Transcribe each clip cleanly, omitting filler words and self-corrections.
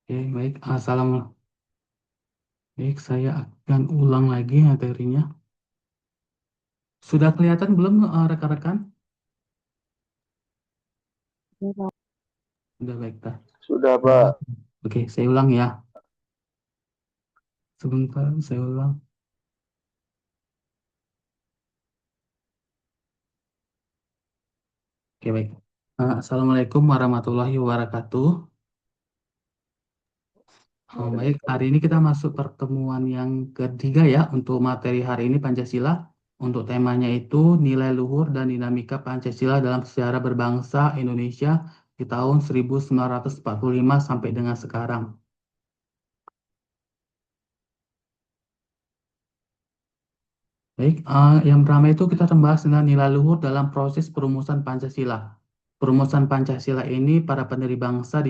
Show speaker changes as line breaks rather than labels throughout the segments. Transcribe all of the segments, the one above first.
Oke, baik. Assalamualaikum. Baik, saya akan ulang lagi materinya. Sudah kelihatan belum rekan-rekan? Sudah baik, Pak.
Sudah,
Hmm.
Pak.
Oke, saya ulang ya. Sebentar, saya ulang. Oke, baik. Assalamualaikum warahmatullahi wabarakatuh. Baik, hari ini kita masuk pertemuan yang ketiga ya untuk materi hari ini Pancasila. Untuk temanya itu nilai luhur dan dinamika Pancasila dalam sejarah berbangsa Indonesia di tahun 1945 sampai dengan sekarang. Baik, yang pertama itu kita akan bahas tentang nilai luhur dalam proses perumusan Pancasila. Perumusan Pancasila ini para pendiri bangsa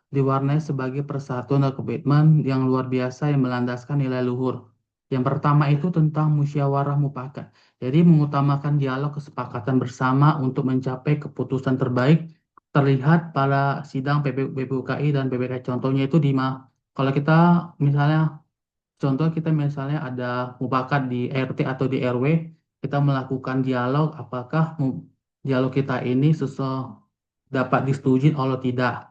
diwarnai sebagai persatuan dan komitmen yang luar biasa yang melandaskan nilai luhur. Yang pertama itu tentang musyawarah mufakat. Jadi mengutamakan dialog kesepakatan bersama untuk mencapai keputusan terbaik terlihat pada sidang BPUKI dan PPK. Contohnya itu kalau kita misalnya contoh kita misalnya ada mufakat di RT atau di RW, kita melakukan dialog, apakah dialog kita ini dapat disetujui atau tidak.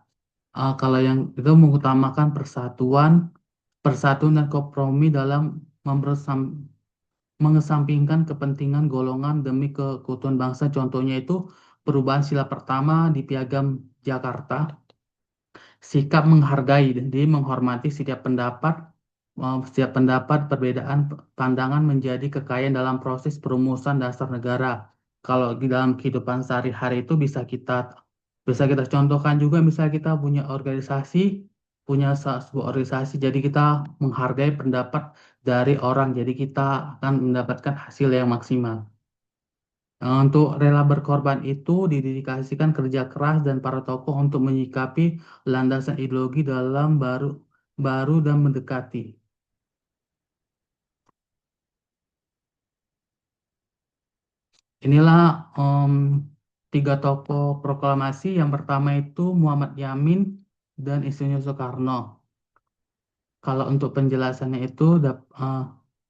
Kalau yang itu mengutamakan persatuan dan kompromi dalam mengesampingkan kepentingan golongan demi keutuhan bangsa. Contohnya itu perubahan sila pertama di Piagam Jakarta. Sikap menghargai, jadi menghormati setiap pendapat, perbedaan pandangan menjadi kekayaan dalam proses perumusan dasar negara. Kalau di dalam kehidupan sehari-hari itu bisa kita contohkan juga, misalnya kita punya sebuah organisasi, jadi kita menghargai pendapat dari orang, jadi kita akan mendapatkan hasil yang maksimal. Untuk rela berkorban itu didedikasikan kerja keras dan para tokoh untuk menyikapi landasan ideologi dalam baru baru dan mendekati. Inilah tiga tokoh proklamasi. Yang pertama itu Muhammad Yamin dan Insinyur Soekarno. Kalau untuk penjelasannya itu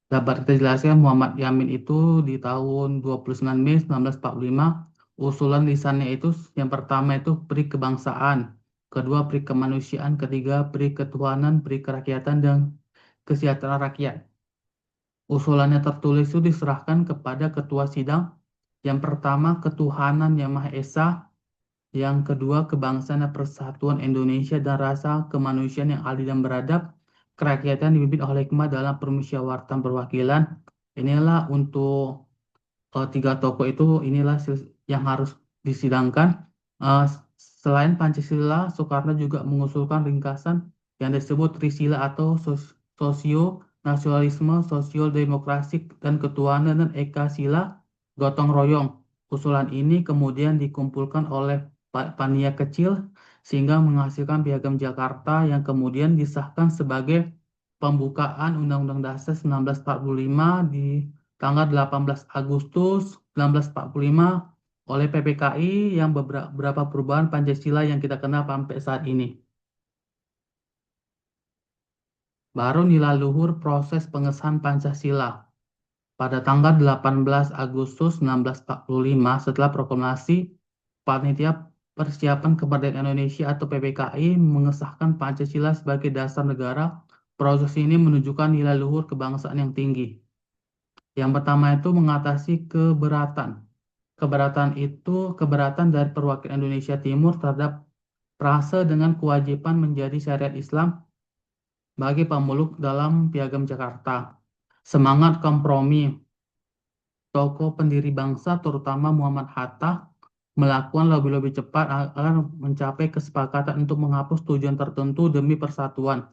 dapat kita jelaskan Muhammad Yamin itu di tahun 29 Mei 1945 usulan lisannya itu yang pertama itu peri kebangsaan, kedua peri kemanusiaan, ketiga peri ketuhanan, peri kerakyatan dan kesejahteraan rakyat. Usulannya tertulis itu diserahkan kepada ketua sidang. Yang pertama ketuhanan yang Maha Esa, yang kedua, kebangsaan dan persatuan Indonesia dan rasa kemanusiaan yang adil dan beradab. Kerakyatan dipimpin oleh hikmah dalam permusyawaratan perwakilan. Inilah untuk tiga tokoh itu, inilah yang harus disidangkan. Eh, Selain Pancasila, Soekarno juga mengusulkan ringkasan yang disebut Trisila atau sosio nasionalisme, sosial demokrasi dan ketuhanan dan Eka Sila gotong royong. Usulan ini kemudian dikumpulkan oleh panitia kecil sehingga menghasilkan Piagam Jakarta yang kemudian disahkan sebagai pembukaan Undang-Undang Dasar 1945 di tanggal 18 Agustus 1945 oleh PPKI yang beberapa perubahan Pancasila yang kita kenal sampai saat ini. Baru nilai luhur proses pengesahan Pancasila. Pada tanggal 18 Agustus 1945 setelah proklamasi, Panitia Persiapan Kemerdekaan Indonesia atau PPKI mengesahkan Pancasila sebagai dasar negara. Proses ini menunjukkan nilai luhur kebangsaan yang tinggi. Yang pertama itu mengatasi keberatan. Keberatan dari perwakilan Indonesia Timur terhadap frase dengan kewajiban menjadi syariat Islam bagi pemeluk dalam Piagam Jakarta. Semangat kompromi. Tokoh pendiri bangsa terutama Muhammad Hatta melakukan lobby-lobby cepat agar mencapai kesepakatan untuk menghapus tujuan tertentu demi persatuan.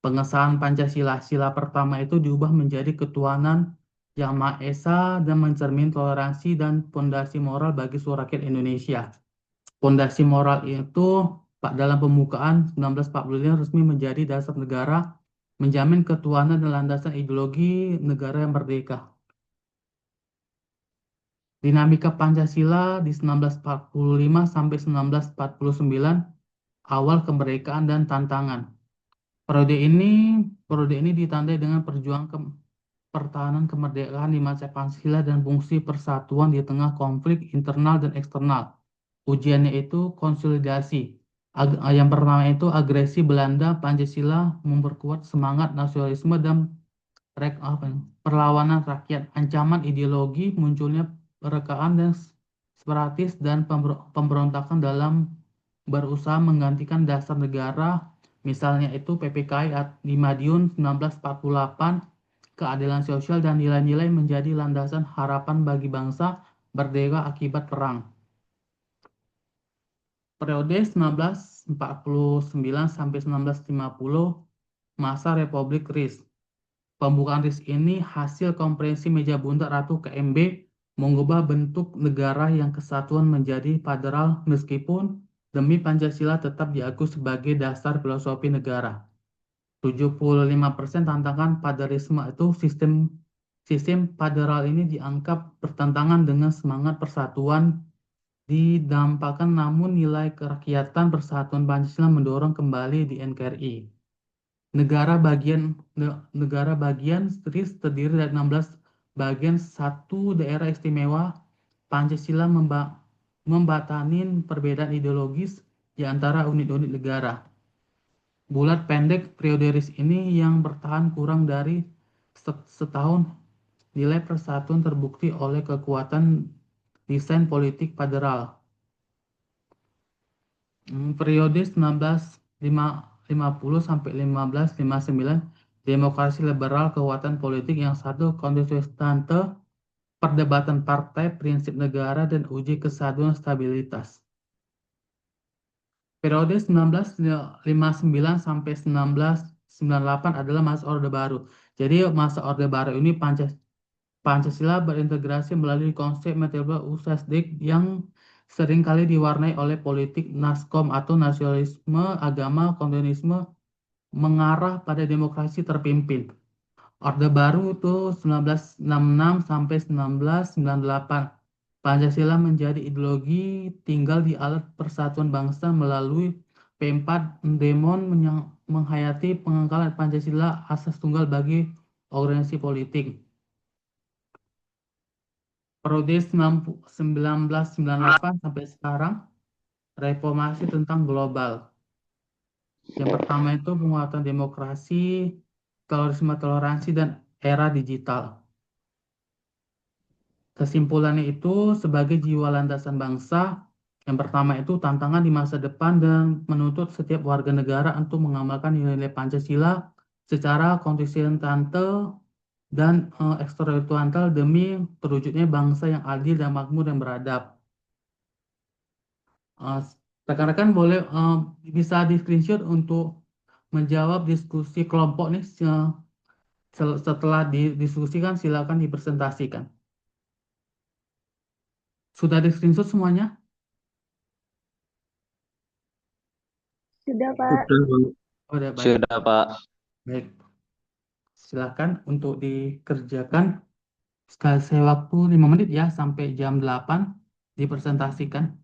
Pengesahan Pancasila, sila pertama itu diubah menjadi ketuhanan yang Maha Esa dan mencermin toleransi dan fondasi moral bagi seluruh rakyat Indonesia. Fondasi moral itu Pak dalam pembukaan 1945 resmi menjadi dasar negara, menjamin ketuhanan dan landasan ideologi negara yang merdeka. Dinamika Pancasila di 1945 sampai 1949, awal kemerdekaan dan tantangan. Periode ini periode ini ditandai dengan perjuangan pertahanan kemerdekaan di masa Pancasila dan fungsi persatuan di tengah konflik internal dan eksternal. Ujiannya itu konsolidasi. Yang pertama itu agresi Belanda, Pancasila memperkuat semangat nasionalisme dan perlawanan rakyat, ancaman ideologi, munculnya perekaan dan separatis dan pemberontakan dalam berusaha menggantikan dasar negara, misalnya itu PPKI di Madiun 1948, keadilan sosial dan nilai-nilai menjadi landasan harapan bagi bangsa merdeka akibat perang. Periode 1949 sampai 1950, masa Republik RIS. Pembukaan RIS ini hasil kompresi meja bunta Ratu KMB mengubah bentuk negara yang kesatuan menjadi federal meskipun demi Pancasila tetap diakui sebagai dasar filosofi negara. 75% tantangan federalisme itu sistem federal ini dianggap bertentangan dengan semangat persatuan didampakkan namun nilai kerakyatan persatuan Pancasila mendorong kembali di NKRI. Negara bagian STRIS terdiri dari 16 bagian, satu daerah istimewa. Pancasila membatanin perbedaan ideologis di antara unit-unit negara. Bulat pendek periode RIS ini yang bertahan kurang dari setahun, nilai persatuan terbukti oleh kekuatan desain politik federal. Periode 1950 sampai 1559, demokrasi liberal, kekuatan politik yang satu, konstituante, perdebatan partai, prinsip negara, dan uji kesatuan stabilitas. Periode 1959 sampai 1998 adalah masa Orde Baru. Jadi masa Orde Baru ini Pancasila berintegrasi melalui konsep metode USASDIK yang seringkali diwarnai oleh politik naskom atau nasionalisme, agama, kontinuisme mengarah pada demokrasi terpimpin. Orde Baru itu 1966 sampai 1998. Pancasila menjadi ideologi tinggal di alat persatuan bangsa melalui P4 Demon menghayati pengangkatan Pancasila asas tunggal bagi organisasi politik. Periode 1998 sampai sekarang, reformasi tentang global. Yang pertama itu penguatan demokrasi, terorisme toleransi, dan era digital. Kesimpulannya itu sebagai jiwa landasan bangsa, yang pertama itu tantangan di masa depan dan menuntut setiap warga negara untuk mengamalkan nilai-nilai Pancasila secara konsisten dan eksperimental demi terwujudnya bangsa yang adil dan makmur dan beradab. Uh, Rekan-rekan boleh bisa di screenshot untuk menjawab diskusi kelompok nih. Setelah didiskusikan silakan dipresentasikan. Sudah di screenshot semuanya?
Sudah, Pak.
Oh, udah baik.
Sudah, Pak.
Baik. Silakan untuk dikerjakan. Sekali saya waktu 5 menit ya sampai jam 8 dipresentasikan.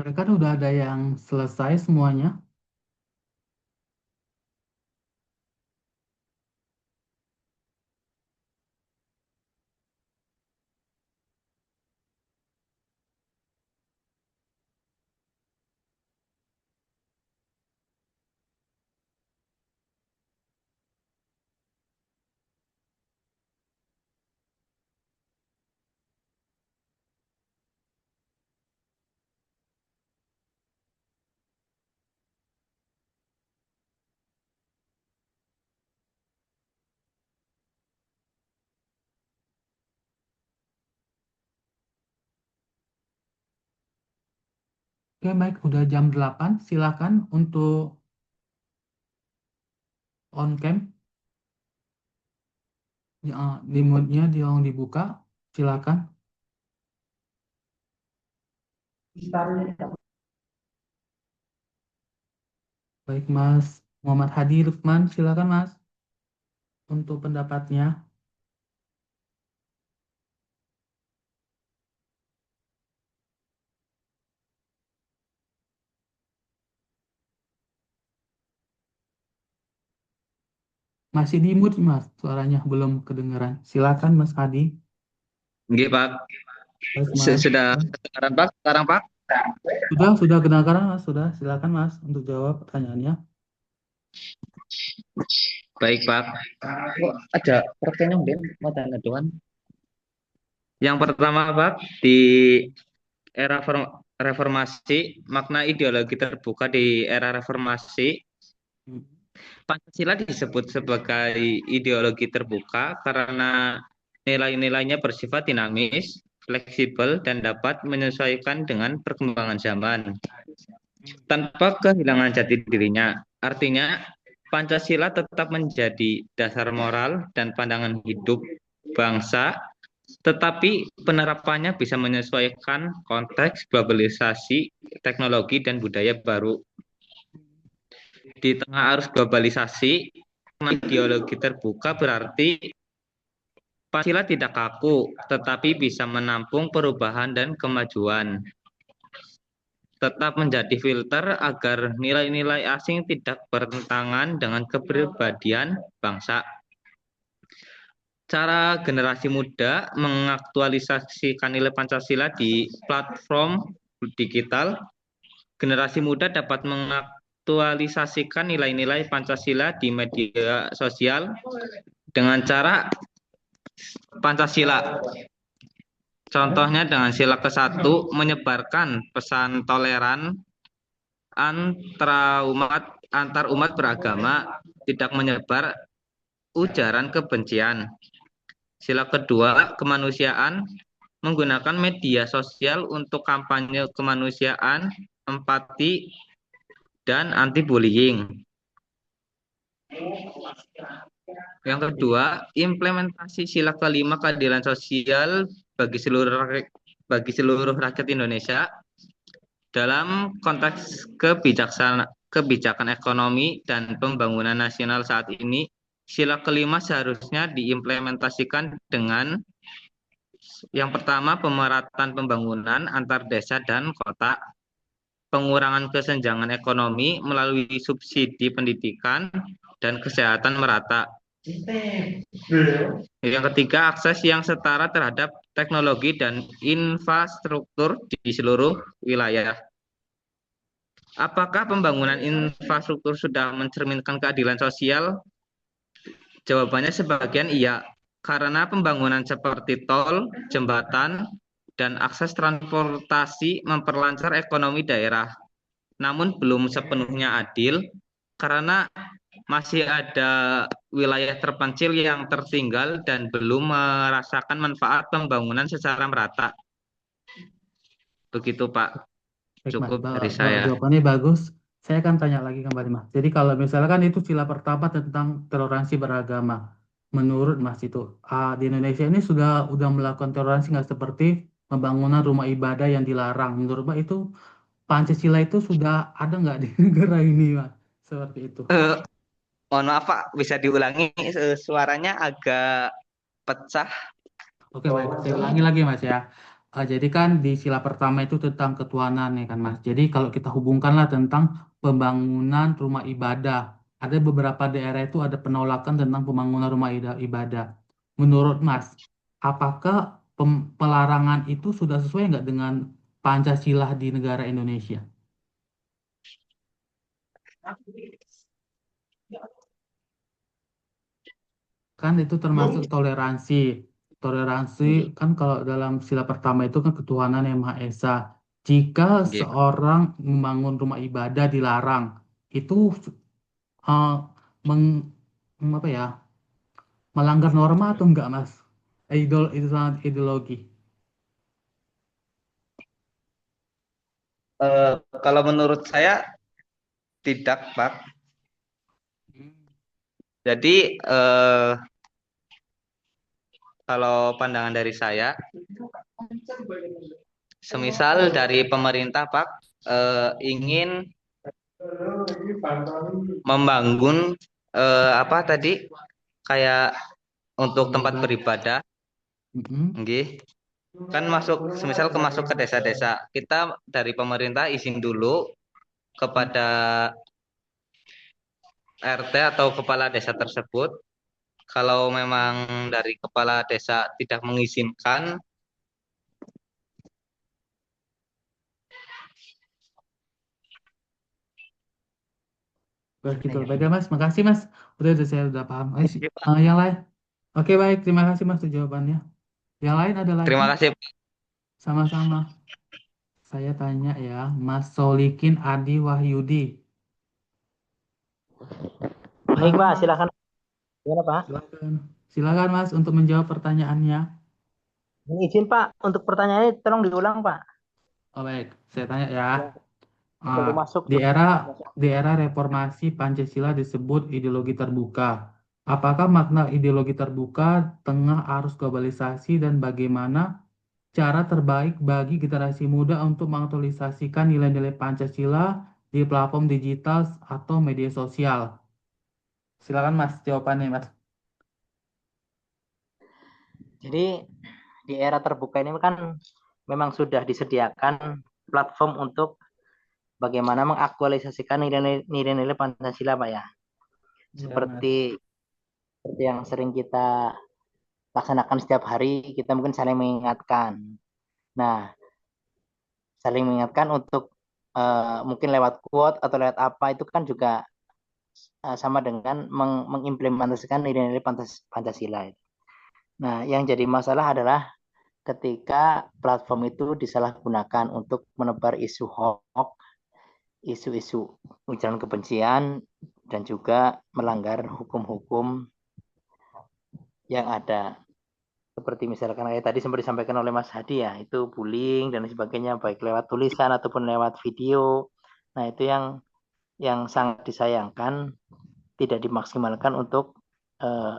Mereka udah ada yang selesai semuanya. Oke, baik, udah jam 8. Silakan untuk on cam. Ya, di mode-nya tolong dibuka. Silakan. Baik, Mas Muhammad Hadi Lukman, silakan Mas untuk pendapatnya. Masih di mute, Mas. Suaranya belum kedengaran. Silakan Mas Hadi.
Nggih, Pak.
Baik, Mas.
Sudah kedengaran, Pak? Sekarang, Pak?
Sudah kedengaran, Mas. Sudah. Silakan Mas untuk jawab pertanyaannya.
Baik, Pak. Oh, ada pertanyaan, Ben. Mau tanya doang. Yang pertama, Pak, di era reformasi, makna ideologi terbuka di era reformasi,
Hmm.
Pancasila disebut sebagai ideologi terbuka karena nilai-nilainya bersifat dinamis, fleksibel, dan dapat menyesuaikan dengan perkembangan zaman tanpa kehilangan jati dirinya. Artinya, Pancasila tetap menjadi dasar moral dan pandangan hidup bangsa, tetapi penerapannya bisa menyesuaikan konteks globalisasi, teknologi, dan budaya baru. Di tengah arus globalisasi, ideologi terbuka berarti Pancasila tidak kaku, tetapi bisa menampung perubahan dan kemajuan. Tetap menjadi filter agar nilai-nilai asing tidak bertentangan dengan kepribadian bangsa. Cara generasi muda mengaktualisasikan nilai Pancasila di platform digital, generasi muda dapat mengaktualisasikan nilai-nilai Pancasila di media sosial dengan cara Pancasila. Contohnya dengan sila ke-1 menyebarkan pesan toleran antar umat beragama, tidak menyebar ujaran kebencian. Sila kedua, kemanusiaan, menggunakan media sosial untuk kampanye kemanusiaan, empati, dan anti-bullying. Yang kedua, implementasi sila kelima keadilan sosial bagi seluruh rakyat Indonesia dalam konteks kebijakan ekonomi dan pembangunan nasional saat ini. Sila kelima seharusnya diimplementasikan dengan yang pertama, pemerataan pembangunan antar desa dan kota, pengurangan kesenjangan ekonomi melalui subsidi pendidikan dan kesehatan merata. Yang ketiga, akses yang setara terhadap teknologi dan infrastruktur di seluruh wilayah. Apakah pembangunan infrastruktur sudah mencerminkan keadilan sosial? Jawabannya sebagian iya, karena pembangunan seperti tol, jembatan, dan akses transportasi memperlancar ekonomi daerah. Namun belum sepenuhnya adil, karena masih ada wilayah terpencil yang tertinggal dan belum merasakan manfaat pembangunan secara merata. Begitu, Pak.
Baik, Mas.
Cukup dari saya.
Jawabannya bagus. Saya akan tanya lagi kembali, Mas. Jadi kalau misalkan itu sila pertama tentang toleransi beragama, menurut Mas itu di Indonesia ini sudah melakukan toleransi nggak seperti pembangunan rumah ibadah yang dilarang? Menurut Mas itu Pancasila itu sudah ada nggak di negara ini, Mas? Seperti itu.
Eh, Mohon maaf, Pak, bisa diulangi, suaranya agak pecah.
Oke, baik. Saya ulangi lagi, Mas ya. Jadi kan di sila pertama itu tentang ketuhanan ya kan Mas. Jadi kalau kita hubungkanlah tentang pembangunan rumah ibadah, ada beberapa daerah itu ada penolakan tentang pembangunan rumah ibadah. Menurut Mas, apakah pelarangan itu sudah sesuai nggak dengan Pancasila di negara Indonesia? Kan itu termasuk toleransi. Toleransi kan kalau dalam sila pertama itu kan ketuhanan yang Maha Esa. Jika
Nggih, Pak.
seorang membangun rumah ibadah dilarang, itu uh, meng, apa ya, melanggar norma atau enggak, Mas? Itu sangat ideologi.
Eh, Kalau menurut saya tidak, Pak. Jadi kalau pandangan dari saya, semisal dari pemerintah, Pak, ingin membangun apa tadi kayak untuk tempat
Ibadah.
beribadah,
Mm-mm.
nggih. Kan semisal masuk ke desa-desa, kita dari pemerintah izin dulu kepada RT atau kepala desa tersebut. Kalau memang dari kepala desa tidak mengizinkan,
Begitu. Baik, Mas. Makasih, Mas. Saya udah paham. Yang lain? Oke, baik. Terima kasih, Mas, untuk jawabannya. Yang lain ada lagi?
terima kasih.
Sama-sama. Saya tanya ya, Mas Solikin Adi Wahyudi.
Baik,
Silakan,
Pak,
Mas.
silakan. Gimana, Pak?
Silakan. Silakan, Mas, untuk menjawab pertanyaannya.
Izin, Pak, untuk pertanyaannya tolong diulang, Pak.
Oh, baik. Saya tanya ya.
Ya,
Ah,
belum masuk
di
tuh.
era di era reformasi Pancasila disebut ideologi terbuka. Apakah makna ideologi terbuka tengah arus globalisasi dan bagaimana cara terbaik bagi generasi muda untuk mengaktualisasikan nilai-nilai Pancasila di platform digital atau media sosial? Silakan, Mas, jawabannya, Mas.
Jadi di era terbuka ini kan memang sudah disediakan platform untuk bagaimana mengaktualisasikan nilai-nilai Pancasila, Pak ya.
Ya, Mas.
Seperti yang sering kita laksanakan setiap hari, kita mungkin saling mengingatkan. Nah, saling mengingatkan untuk mungkin lewat quote atau lewat apa itu kan juga sama dengan mengimplementasikan nilai-nilai Pancasila. Nah, yang jadi masalah adalah ketika platform itu disalahgunakan untuk menebar isu hoax, isu-isu ujaran kebencian, dan juga melanggar hukum-hukum yang ada. Seperti misalkan kayak tadi sempat disampaikan oleh Mas Hadi ya, itu bullying dan sebagainya, baik lewat tulisan ataupun lewat video. Nah, itu yang sangat disayangkan tidak dimaksimalkan untuk eh,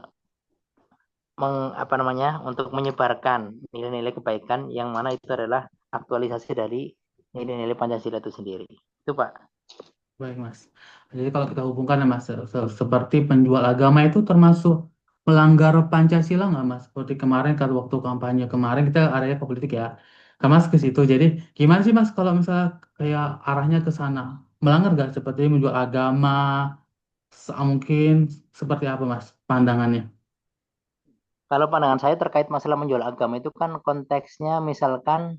untuk menyebarkan nilai-nilai kebaikan yang mana itu adalah aktualisasi dari nilai-nilai Pancasila itu sendiri. Itu Pak.
Baik, Mas. Jadi kalau kita hubungkan ya, Mas, seperti penjual agama itu termasuk melanggar Pancasila nggak, Mas? Seperti kemarin kan waktu kampanye kemarin kita arahnya ke politik ya. Ke Mas ke situ. Jadi gimana sih, Mas, kalau misalnya kayak arahnya ke sana? Melanggar nggak seperti menjual agama? Mungkin seperti apa, Mas, pandangannya?
Kalau pandangan saya terkait masalah menjual agama itu kan konteksnya misalkan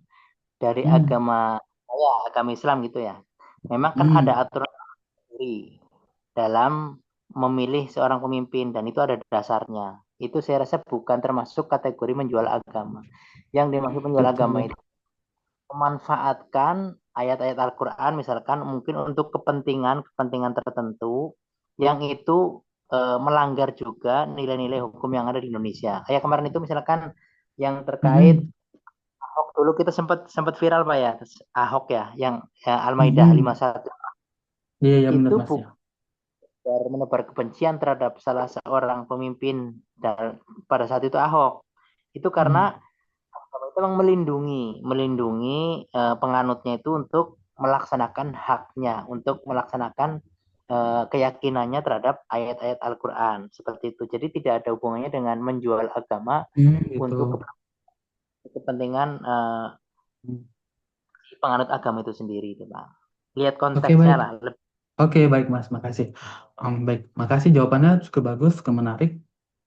dari
Hmm.
agama Islam gitu ya. Memang kan
Hmm.
ada aturan sendiri dalam memilih seorang pemimpin dan itu ada dasarnya. Itu saya rasa bukan termasuk kategori menjual agama. Yang dimaksud menjual agama
Gitu.
itu memanfaatkan ayat-ayat Al-Quran misalkan mungkin untuk kepentingan tertentu yang itu melanggar juga nilai-nilai hukum yang ada di Indonesia. Kayak kemarin itu misalkan yang terkait
Hmm.
Ahok dulu kita sempat sempat viral Pak ya, Ahok yang Al-Maidah
Hmm.
51
Iya, iya benar,
itu
Mas ya.
bukan menebar kebencian terhadap salah seorang pemimpin dan pada saat itu Ahok. Itu
Hmm.
karena itu memang melindungi penganutnya itu untuk melaksanakan haknya, untuk melaksanakan keyakinannya terhadap ayat-ayat Al-Quran seperti itu. Jadi tidak ada hubungannya dengan menjual agama
Gitu.
untuk kepentingan
Hmm.
penganut agama itu sendiri itu Pak. Lihat
Oke,
konteksnya
baik.
lah.
Oke, baik, Mas. Makasih. Baik, makasih jawabannya cukup bagus, cukup menarik.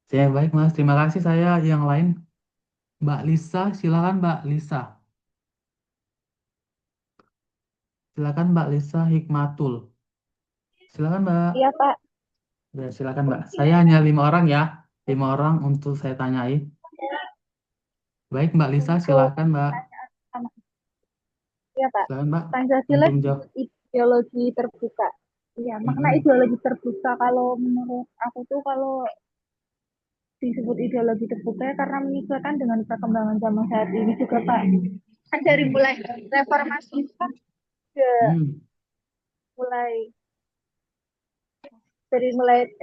Saya baik, Mas. Terima kasih. Saya yang lain, Mbak Lisa. Silakan, Mbak Lisa. Silakan, Mbak Lisa Hikmatul. Silakan, Mbak.
Iya, Pak.
Ya, silakan, Mbak. Saya hanya 5 orang ya. 5 orang untuk saya tanyai. Baik, Mbak Lisa.
Untuk
Silakan, Mbak.
pertanyaan pertama, iya, Pak.
Silakan, Mbak.
Pancasila
Untuk menjawab.
disebut ideologi terbuka. Iya, makna
Mm-mm.
ideologi terbuka kalau menurut aku tuh kalau disebut ideologi terbuka ya karena menyesuaikan dengan perkembangan zaman saat ini juga Pak. Kan dari mulai reformasi kan ke
Hmm.
mulai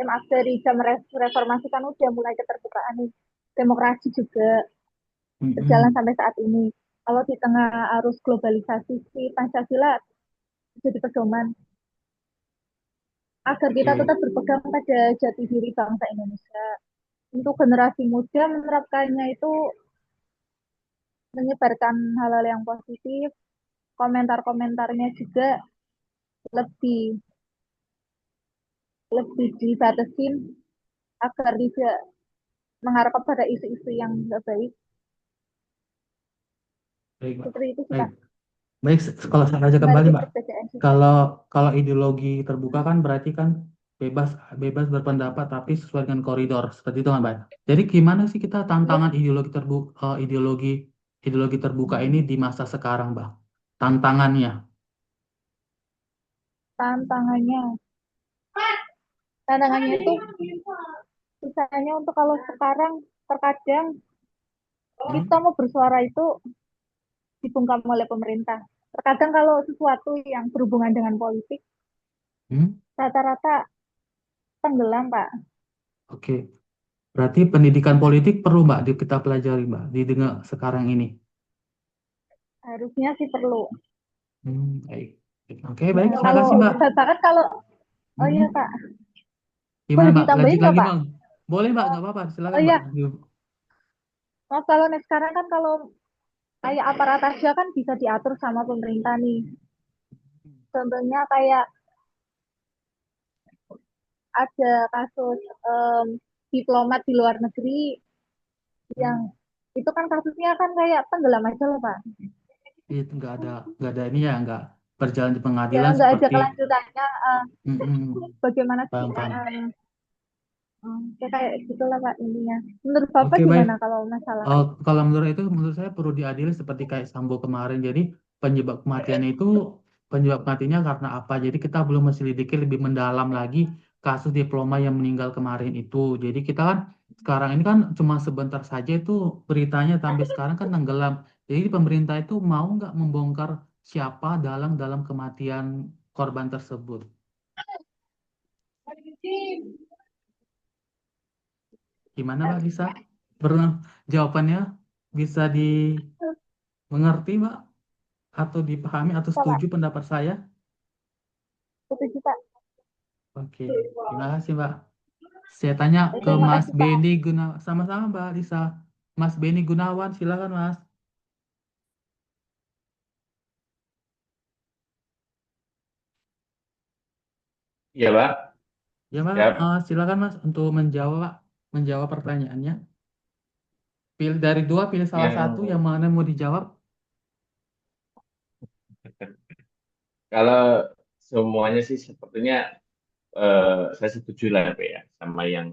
maaf dari zaman reformasi kan udah mulai keterbukaan nih. Demokrasi juga berjalan
Mm-mm.
sampai saat ini. Kalau di tengah arus globalisasi si Pancasila jadi pedoman agar kita
Oke.
tetap berpegang pada jati diri bangsa Indonesia. Untuk generasi muda menerapkannya itu menyebarkan hal-hal yang positif, komentar-komentarnya juga lebih lebih dibatasin agar tidak mengharap pada isu-isu yang tidak baik.
Baik, Mbak.
Seperti itu sih
Baik.
Pak.
Baik, kalau saya baca kembali,
Memiliki
Mbak.
perbedaan juga.
Kalau kalau ideologi terbuka kan berarti kan bebas bebas berpendapat tapi sesuai dengan koridor seperti itu kan, Mbak. Jadi gimana sih kita
Ya,
tantangan ideologi terbuka ini di masa sekarang, Mbak? Tantangannya.
tantangannya. Tantangannya itu misalnya untuk kalau sekarang terkadang
Hmm?
kita mau bersuara itu dibungkam oleh pemerintah. Terkadang kalau sesuatu yang berhubungan dengan politik,
Hmm?
rata-rata tenggelam, Pak.
Oke. Berarti pendidikan politik perlu, Mbak, kita pelajari, Mbak, di dengan sekarang ini.
Harusnya sih perlu.
Baik. Oke, baik. Terima
Kalau
kasih, Mbak.
bahkan kalau oh iya
Hmm?
Pak,
Gimana,
boleh
Mbak?
ditambahin
Lanjut
nggak
lagi,
Pak?
Bang. Boleh, Mbak. Nggak apa-apa.
Oh
Silakan, Mbak.
iya, oh, kalau nih sekarang kan kalau kayak aparat aja kan bisa diatur sama pemerintah nih. Contohnya kayak ada kasus diplomat di luar negeri yang
Hmm.
itu kan kasusnya kan kayak tenggelam aja loh Pak.
Itu nggak ada ini ya, nggak berjalan di
Ya
pengadilan
nggak ada
seperti.
kelanjutannya.
Mm-mm.
Bagaimana sih?
Paham, paham.
Ya kayak gitulah Pak ininya. Menurut Bapak
Oke, baik.
gimana kalau masalah
Kalau menurut saya perlu diadili seperti kayak Sambo kemarin. Jadi penyebab kematiannya itu penyebab matinya karena apa? Jadi kita belum menyelidiki lebih mendalam lagi kasus diploma yang meninggal kemarin itu. Jadi kita kan sekarang ini kan cuma sebentar saja itu beritanya sampai sekarang kan tenggelam. Jadi pemerintah itu mau nggak membongkar siapa dalam dalam kematian korban tersebut? Gimana, Mbak Lisa? Pernah jawabannya bisa dimengerti, Mbak? Atau dipahami atau
Pak?
setuju pendapat saya?
Setuju Pak.
Oke, terima kasih, Mbak. Saya tanya ke
Terima
Mas
kasih Pak.
Beni Gunawan. Sama-sama, Mbak Lisa. Mas Beni Gunawan, silakan, Mas.
Iya, Pak.
Ya, Mbak,
Siap.
silakan, Mas, untuk menjawab pertanyaannya. Pilih dari dua, pilih salah
Yang
satu yang mana mau dijawab.
kalau semuanya sih sepertinya saya setuju lah Pak ya sama yang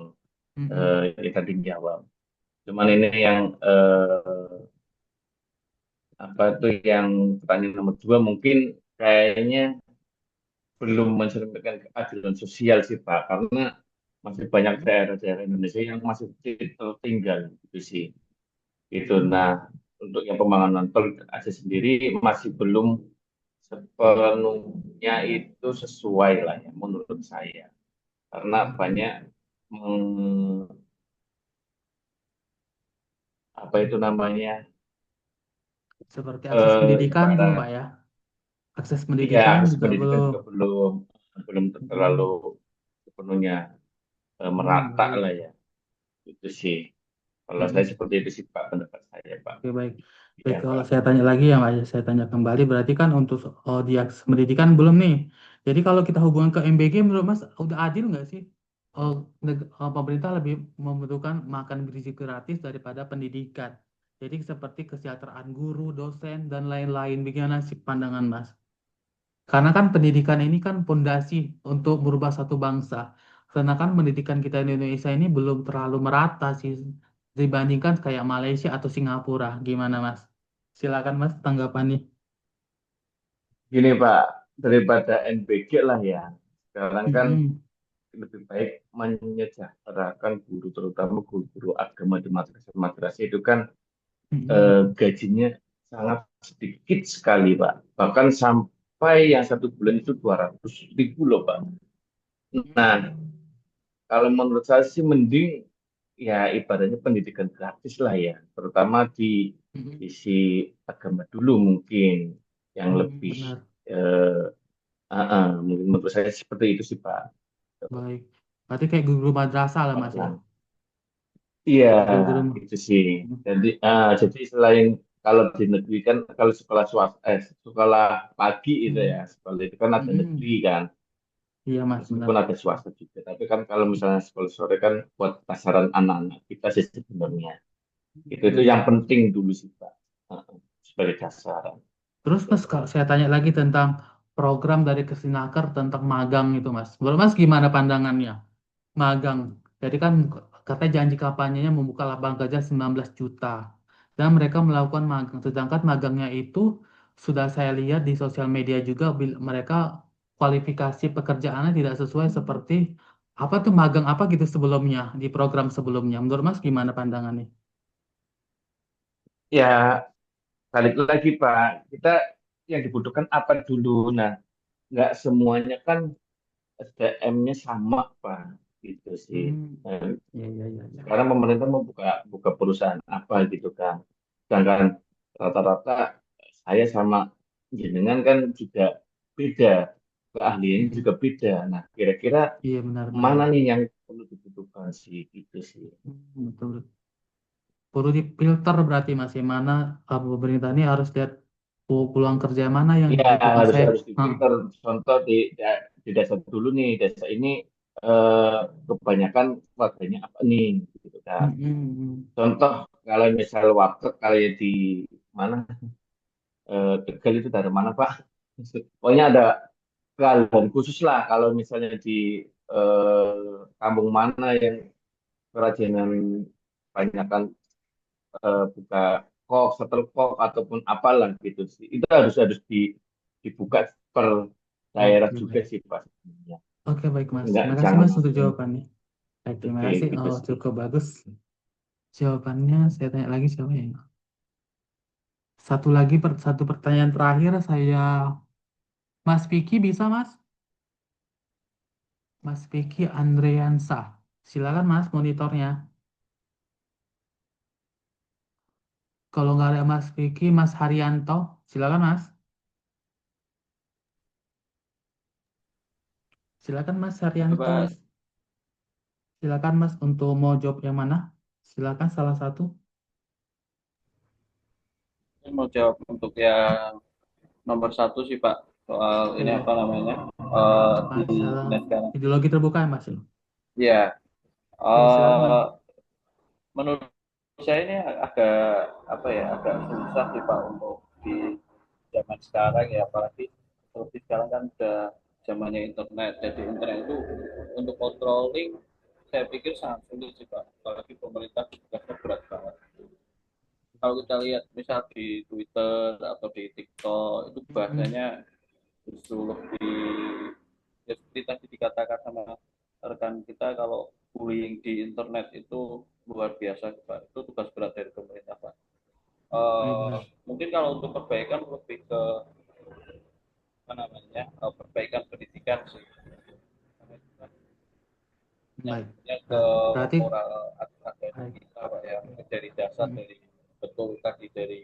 Mm-mm.
yang tadi dijawab. Cuman ini yang apa tuh yang pertanyaan nomor dua mungkin kayaknya belum mencerminkan keadilan sosial sih Pak karena masih banyak daerah-daerah Indonesia yang masih tertinggal gitu sih. Itu. Nah, untuk yang pembangunan tol aja sendiri masih belum sepenuhnya itu sesuai lah ya menurut saya karena banyak meng- apa itu namanya
Seperti akses pendidikan tuh, Mbak
ibarat
ya. Akses
ya
pendidikan
akses
juga
pendidikan
belum.
juga belum belum terlalu
Mm-mm.
sepenuhnya merata
Baik.
lah ya itu sih kalau saya
Mm-mm.
seperti itu sih Pak pendapat saya Pak.
Oke, baik. Baik,
Ya,
kalau
Pak.
saya tanya lagi ya, Mas, saya tanya kembali, berarti kan untuk di akses pendidikan belum nih. Jadi kalau kita hubungan ke MBG, menurut Mas, udah adil nggak sih? Pemerintah lebih membutuhkan makan bergizi gratis daripada pendidikan. Jadi seperti kesejahteraan guru, dosen, dan lain-lain. Bagaimana sih pandangan Mas? Karena kan pendidikan ini kan pondasi untuk merubah satu bangsa. Karena kan pendidikan kita di Indonesia ini belum terlalu merata sih dibandingkan kayak Malaysia atau Singapura. Gimana Mas? Silakan Mas tanggapannya.
Gini Pak, daripada NBG lah ya. Sekarang kan
Mm-mm.
lebih baik menyejahterakan guru, terutama guru-guru agama di madrasah itu kan
Mm-mm.
gajinya sangat sedikit sekali Pak. Bahkan sampai yang 1 bulan itu 200.000 loh Pak. Nah, kalau menurut saya sih mending ya ibaratnya pendidikan gratis lah ya, terutama di
Mm-mm.
sisi agama dulu mungkin yang lebih
Benar.
eh, mungkin menurut saya seperti itu sih Pak.
Baik. Berarti kayak guru madrasah lah Mas ya.
Nah, iya
Guru-guru.
itu sih. Jadi selain kalau di negeri kan kalau sekolah swasta, sekolah pagi itu ya,
Mm-mm.
sekolah itu kan ada negeri
Mm-mm.
kan,
Iya Mas, benar.
meskipun ada swasta juga. Tapi kan kalau misalnya sekolah sore kan buat pasaran anak-anak kita sih sebenarnya. Itu
Baik
yang
Mas.
penting dulu sih Pak. Sebagai dasar.
Terus Mas, kalau saya tanya lagi tentang program dari Kesinaker tentang magang itu Mas. Menurut Mas gimana pandangannya? Magang. Jadi kan katanya janji kampanyenya membuka lapangan kerja 19 juta. Dan mereka melakukan magang. Sedangkan magangnya itu sudah saya lihat di sosial media juga mereka kualifikasi pekerjaannya tidak sesuai seperti apa tuh magang apa gitu sebelumnya di program sebelumnya. Menurut Mas gimana pandangannya?
Ya, balik lagi Pak. Kita yang dibutuhkan apa dulu? Nah, nggak semuanya kan SDM-nya sama Pak. Gitu sih.
Hmm,
Nah,
ya ya ya ya.
sekarang pemerintah mau buka buka perusahaan apa gitu kan. Sedangkan rata-rata saya sama jenengan kan juga beda. Keahliannya
Mm-mm.
juga beda. Nah, kira-kira
Iya benar-benar.
mana nih yang perlu dibutuhkan sih gitu sih.
Betul. Perlu difilter berarti masih mana pemerintah ini harus lihat peluang kerja mana yang
Iya,
dibutuhkan
harus
saya.
harus
Hah.
difilter. Contoh di desa dulu nih, desa ini eh, kebanyakan warganya apa nih, gitu kan.
Mm-mm.
Contoh kalau misal warteg kayak di mana Tegal itu dari mana Pak? Pokoknya ada keahlian khusus lah kalau misalnya di kampung mana yang kerajinan banyakkan buka kok, kok ataupun apalah gitu sih. Itu harus harus dibuka per daerah
Oke
juga
baik.
sih Pak. sebenarnya.
Oke baik Mas.
Enggak,
Terima kasih
jangan
Mas untuk
langsung.
jawabannya. Baik, terima
Oke,
kasih.
gitu
Oh,
sih.
cukup bagus jawabannya. Saya tanya lagi siapa ya? Satu lagi satu pertanyaan terakhir saya Mas Vicky bisa Mas? Mas Vicky Andreansa. Silakan Mas monitornya. Kalau nggak ada Mas Vicky, Mas Haryanto. Silakan Mas. Silakan Mas Haryanto.
Coba
Silakan Mas untuk mau jawab yang mana? Silakan salah satu.
saya mau jawab untuk yang nomor satu sih Pak, soal ini
Oh,
apa namanya di
masalah
internet sekarang.
ideologi terbuka ya Mas?
Ya,
Ya, silakan Mas.
eh, menurut saya ini agak apa ya, agak susah sih Pak untuk di zaman sekarang ya, apalagi seperti sekarang kan udah zamannya internet. Jadi internet itu untuk controlling saya pikir sangat sulit sih Pak, apalagi pemerintah tugasnya berat banget. Kalau kita lihat misal di Twitter atau di TikTok itu
Mm-mm.
bahasanya justru lebih, ya seperti tadi dikatakan sama rekan kita, kalau bullying di internet itu luar biasa Pak. Itu tugas berat dari pemerintah Pak.
Baik, baik.
Mungkin kalau untuk perbaikan lebih ke apa namanya, perbaikan pendidikan sih, yang,
Baik.
ke
Berarti,
moral agama
baik.
kita Pak ya, dari dasar,
Mm.
dari betul tadi dari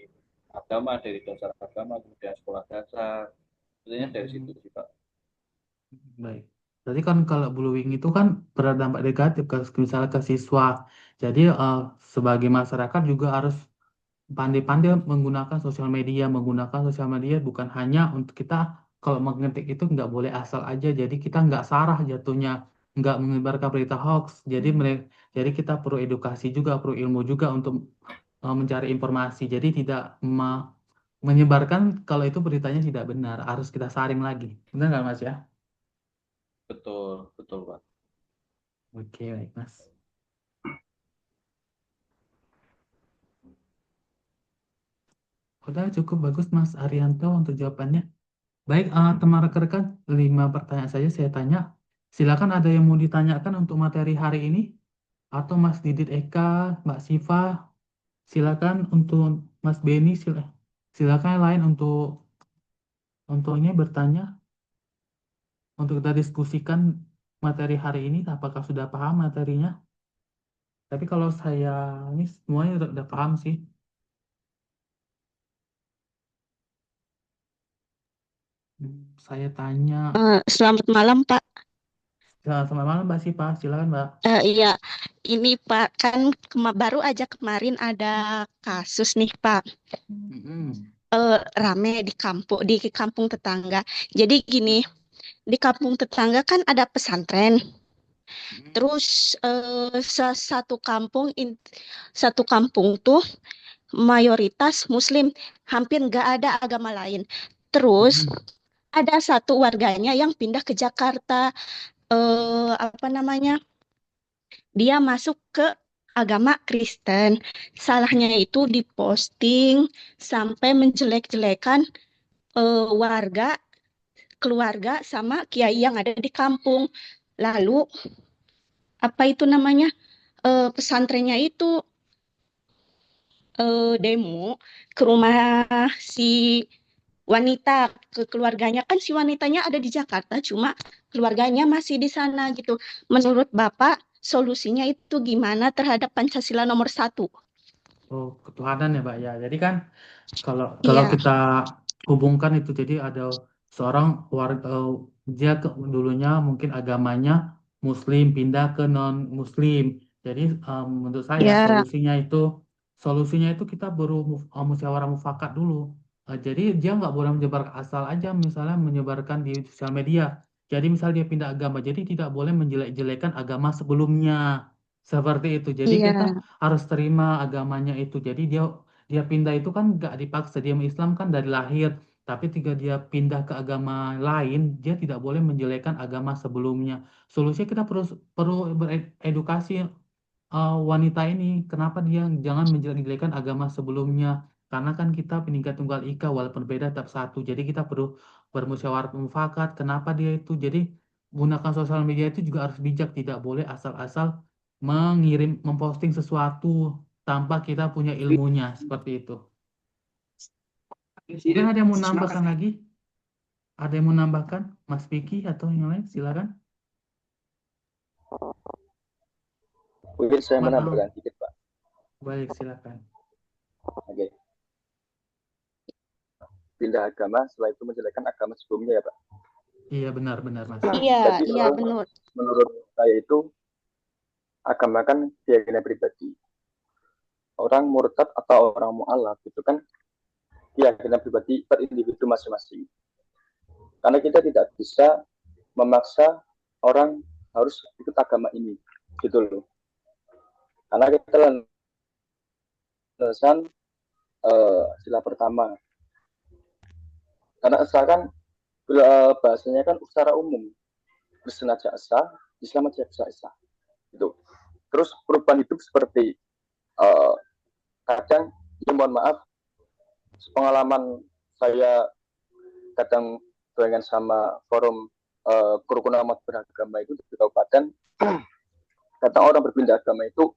agama, dari dasar agama, kemudian sekolah dasar, sebenarnya dari situ
Mm-mm.
sih Pak.
Baik. Berarti kan kalau bullying itu kan berdampak negatif ke misalnya ke siswa. Jadi sebagai masyarakat juga harus pandai-pandai menggunakan sosial media bukan hanya untuk kita kalau mengetik itu nggak boleh asal aja, jadi kita nggak sarah jatuhnya, nggak menyebarkan berita hoax. Jadi kita perlu edukasi juga, perlu ilmu juga untuk mencari informasi. Jadi tidak menyebarkan kalau itu beritanya tidak benar, harus kita saring lagi. Benar nggak Mas ya?
Betul, betul, Pak.
Oke, baik Mas. Udah cukup bagus Mas Arianto untuk jawabannya. Baik, teman rekan-rekan, 5 pertanyaan saja saya tanya. Silakan ada yang mau ditanyakan untuk materi hari ini? Atau Mas Didit Eka, Mbak Siva, silakan untuk Mas Beni, silakan yang lain untuk ini bertanya, untuk kita diskusikan materi hari ini, apakah sudah paham materinya? Tapi kalau saya ini semuanya udah paham sih. Saya tanya,
Selamat malam, Pak.
selamat malam Mbak Siva, silakan Mbak.
Iya, ini Pak, kan baru aja kemarin ada kasus nih, Pak.
Mm-mm.
Rame di kampung tetangga. Jadi gini, di kampung tetangga kan ada pesantren. Terus satu kampung tuh mayoritas Muslim, hampir nggak ada agama lain. Terus
Mm-mm.
ada satu warganya yang pindah ke Jakarta. Apa namanya? Dia masuk ke agama Kristen. Salahnya itu diposting sampai menjelek-jelekan warga, keluarga sama kiai yang ada di kampung. Lalu apa itu namanya? Pesantrennya itu demo ke rumah si wanita, ke keluarganya. Kan si wanitanya ada di Jakarta, cuma keluarganya masih di sana gitu. Menurut Bapak, solusinya itu gimana terhadap Pancasila nomor 1?
Oh, ketuhanan ya, Pak ya. Jadi kan kalau
Iya,
kita hubungkan itu, jadi ada seorang warga, dia dulunya mungkin agamanya Muslim pindah ke non Muslim. Jadi menurut saya
ya,
solusinya itu kita baru musyawarah mufakat dulu. Jadi dia nggak boleh menyebar asal aja, misalnya menyebarkan di sosial media. Jadi misal dia pindah agama, jadi tidak boleh menjelek-jelekan agama sebelumnya. Seperti itu. Jadi
iya,
kita harus terima agamanya itu. Jadi dia dia pindah itu kan nggak dipaksa, dia Islam kan dari lahir. Tapi ketika dia pindah ke agama lain, dia tidak boleh menjelekkan agama sebelumnya. Solusinya kita perlu perlu beredukasi wanita ini. Kenapa dia jangan menjelek-jelekan agama sebelumnya? Karena kan kita Bhinneka Tunggal Ika walaupun beda tetap satu. Jadi kita perlu bermusyawarah mufakat. Kenapa dia itu? Jadi gunakan sosial media itu juga harus bijak, tidak boleh asal-asal memposting sesuatu tanpa kita punya ilmunya seperti itu. Mungkin ada yang mau nambahkan lagi? Ada yang mau nambahkan? Mas Vicky atau yang lain? Silakan.
Mungkin saya
Maaf.
menambahkan sedikit, Pak.
Baik, silakan.
Oke. Pindah agama, setelah itu menjelekkan agama sebelumnya ya, Pak.
Iya, benar-benar, Mas.
iya,
Jadi
iya, benar.
menurut saya itu agama kan keyakinan pribadi. Orang murtad atau orang mu'alaf itu kan keyakinan pribadi per individu masing-masing. Karena kita tidak bisa memaksa orang harus ikut agama ini, gitu loh. Karena kita landasan sila pertama. Karena asalkan bahasanya kan secara umum, Kristen aja esa, Islam aja esa. Gitu. Terus perubahan hidup seperti kadang, ya mohon maaf, pengalaman saya kadang dengan sama forum kerukunan umat beragama itu di kabupaten, kadang orang berpindah agama itu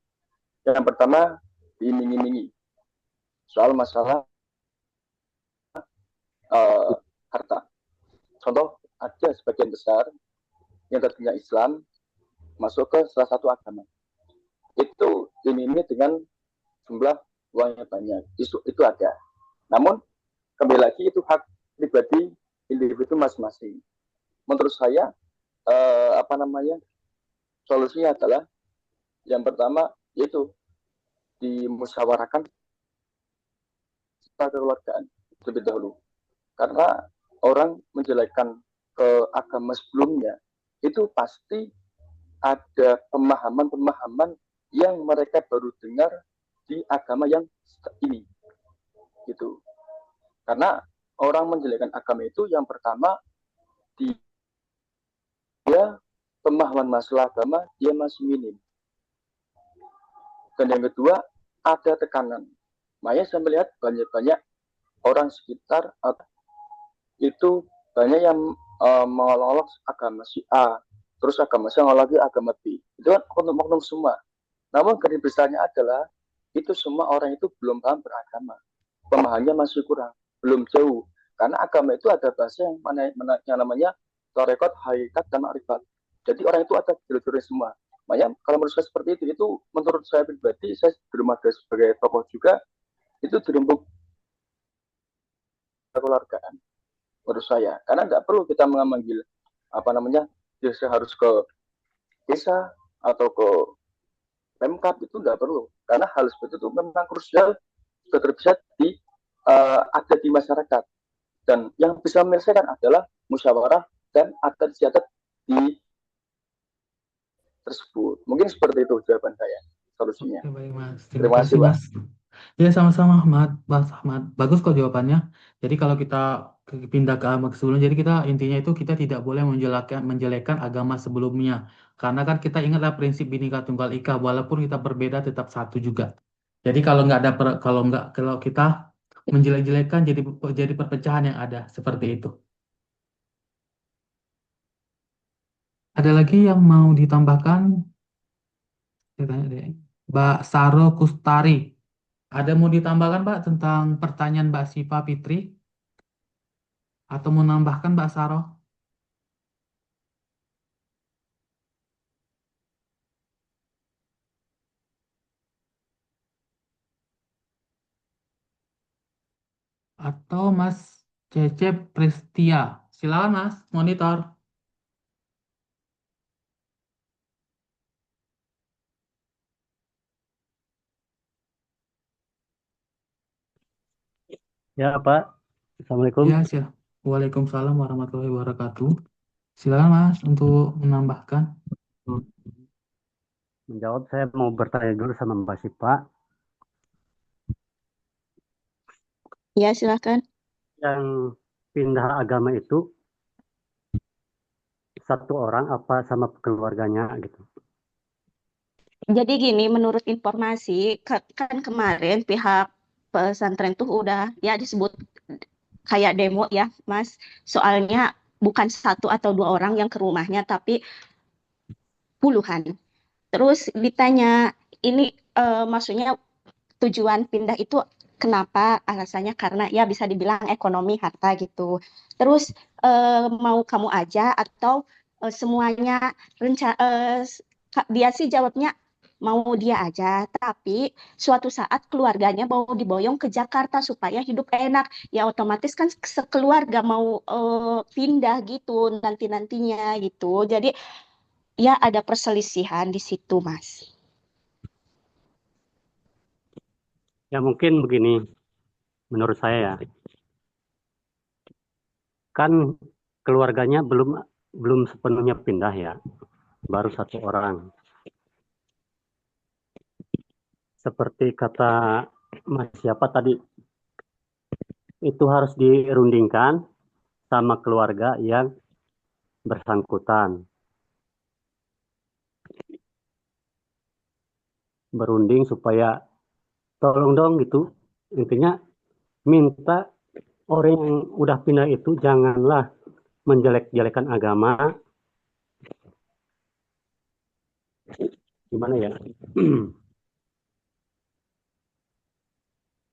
yang pertama diiming-imingi soal masalah harta. Contoh, ada sebagian besar yang tadinya Islam masuk ke salah satu agama. Itu diiming-imingi dengan jumlah uangnya banyak. Itu ada. Namun, kembali lagi itu hak pribadi individu masing-masing. Menurut saya, solusinya adalah, yang pertama, yaitu dimusyawarahkan, kekeluargaan terlebih dahulu. Karena orang menjelekkan ke agama sebelumnya, itu pasti ada pemahaman-pemahaman yang mereka baru dengar di agama yang ini. Gitu. Karena orang menjelekkan agama itu yang pertama, dia pemahaman masalah agama dia masih minim. Dan yang kedua, ada tekanan. Makanya saya melihat banyak-banyak orang sekitar itu banyak yang mengolok-olok agama si A, terus agama si A lagi agama B. Itu kan oknum-oknum semua. Namun garis besarnya adalah itu semua orang itu belum paham beragama. Pemahamannya masih kurang, belum jauh. Karena agama itu ada bahasa yang namanya tarekat, hakikat, dan ma'rifat. Jadi orang itu ada jalur-jalur semua. Makanya kalau menurut saya seperti itu menurut saya pribadi, saya belum ada sebagai tokoh juga, itu dirembuk kekeluargaan menurut saya. Karena tidak perlu kita memanggil desa harus ke desa atau ke Pemkab, itu tidak perlu. Karena hal seperti itu memang krusial, bisa ada di masyarakat. Dan yang bisa menyelesaikan adalah musyawarah dan adat istiadat di tersebut. Mungkin seperti itu jawaban saya, solusinya.
Oke, baik Mas.
Terima kasih, Pak.
Mas. Ya, sama-sama, Mas Ahmad. Bagus kok jawabannya. Jadi kalau kita pindah ke agama sebelumnya, jadi kita intinya itu kita tidak boleh menjelekkan agama sebelumnya. Karena kan kita ingatlah prinsip Bhinneka Tunggal Ika, walaupun kita berbeda tetap satu juga. Jadi kalau kita menjelek-jelekan jadi perpecahan yang ada seperti itu. Ada lagi yang mau ditambahkan? Saya tanya deh. Mbak Saro Kustari. Ada mau ditambahkan, Pak, tentang pertanyaan Mbak Siva Fitri? Atau mau nambahkan, Mbak Saro? Atau Mas Cecep Pristia? Silakan, Mas, monitor.
Ya, Pak. Assalamualaikum.
Ya, silakan. Waalaikumsalam warahmatullahi wabarakatuh. Silakan, Mas, untuk menambahkan.
Menjawab, saya mau bertanya dulu sama Mbak Sipa.
Ya, silakan.
Yang pindah agama itu satu orang apa sama keluarganya gitu?
Jadi gini, menurut informasi, kan kemarin pihak pesantren tuh udah ya disebut kayak demo ya, Mas. Soalnya bukan satu atau dua orang yang ke rumahnya, tapi puluhan. Terus ditanya, ini maksudnya tujuan pindah itu kenapa? Alasannya karena ya bisa dibilang ekonomi, harta gitu. Terus mau kamu aja atau semuanya dia sih jawabnya mau dia aja, tapi suatu saat keluarganya mau diboyong ke Jakarta supaya hidup enak. Ya otomatis kan sekeluarga mau pindah gitu nanti-nantinya gitu. Jadi ya ada perselisihan di situ, Mas.
Ya mungkin begini, menurut saya ya. Kan keluarganya belum sepenuhnya pindah ya, baru satu orang. Seperti kata Mas siapa tadi, itu harus dirundingkan sama keluarga yang bersangkutan. Berunding supaya tolong dong gitu. Intinya minta orang yang udah pindah itu janganlah menjelek-jelekan agama. Gimana ya?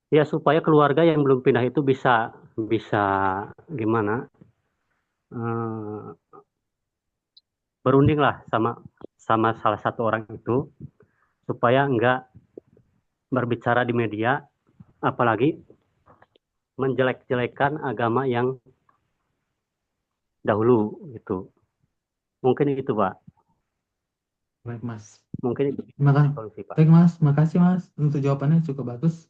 Ya supaya keluarga yang belum pindah itu bisa gimana? Berunding lah sama salah satu orang itu supaya enggak berbicara di media, apalagi menjelek-jelekan agama yang dahulu gitu. Mungkin itu, Pak.
Baik, Mas.
Mungkin itu
Makasih.
solusi, Pak.
Baik, Mas. Makasih, Mas. Untuk jawabannya cukup bagus.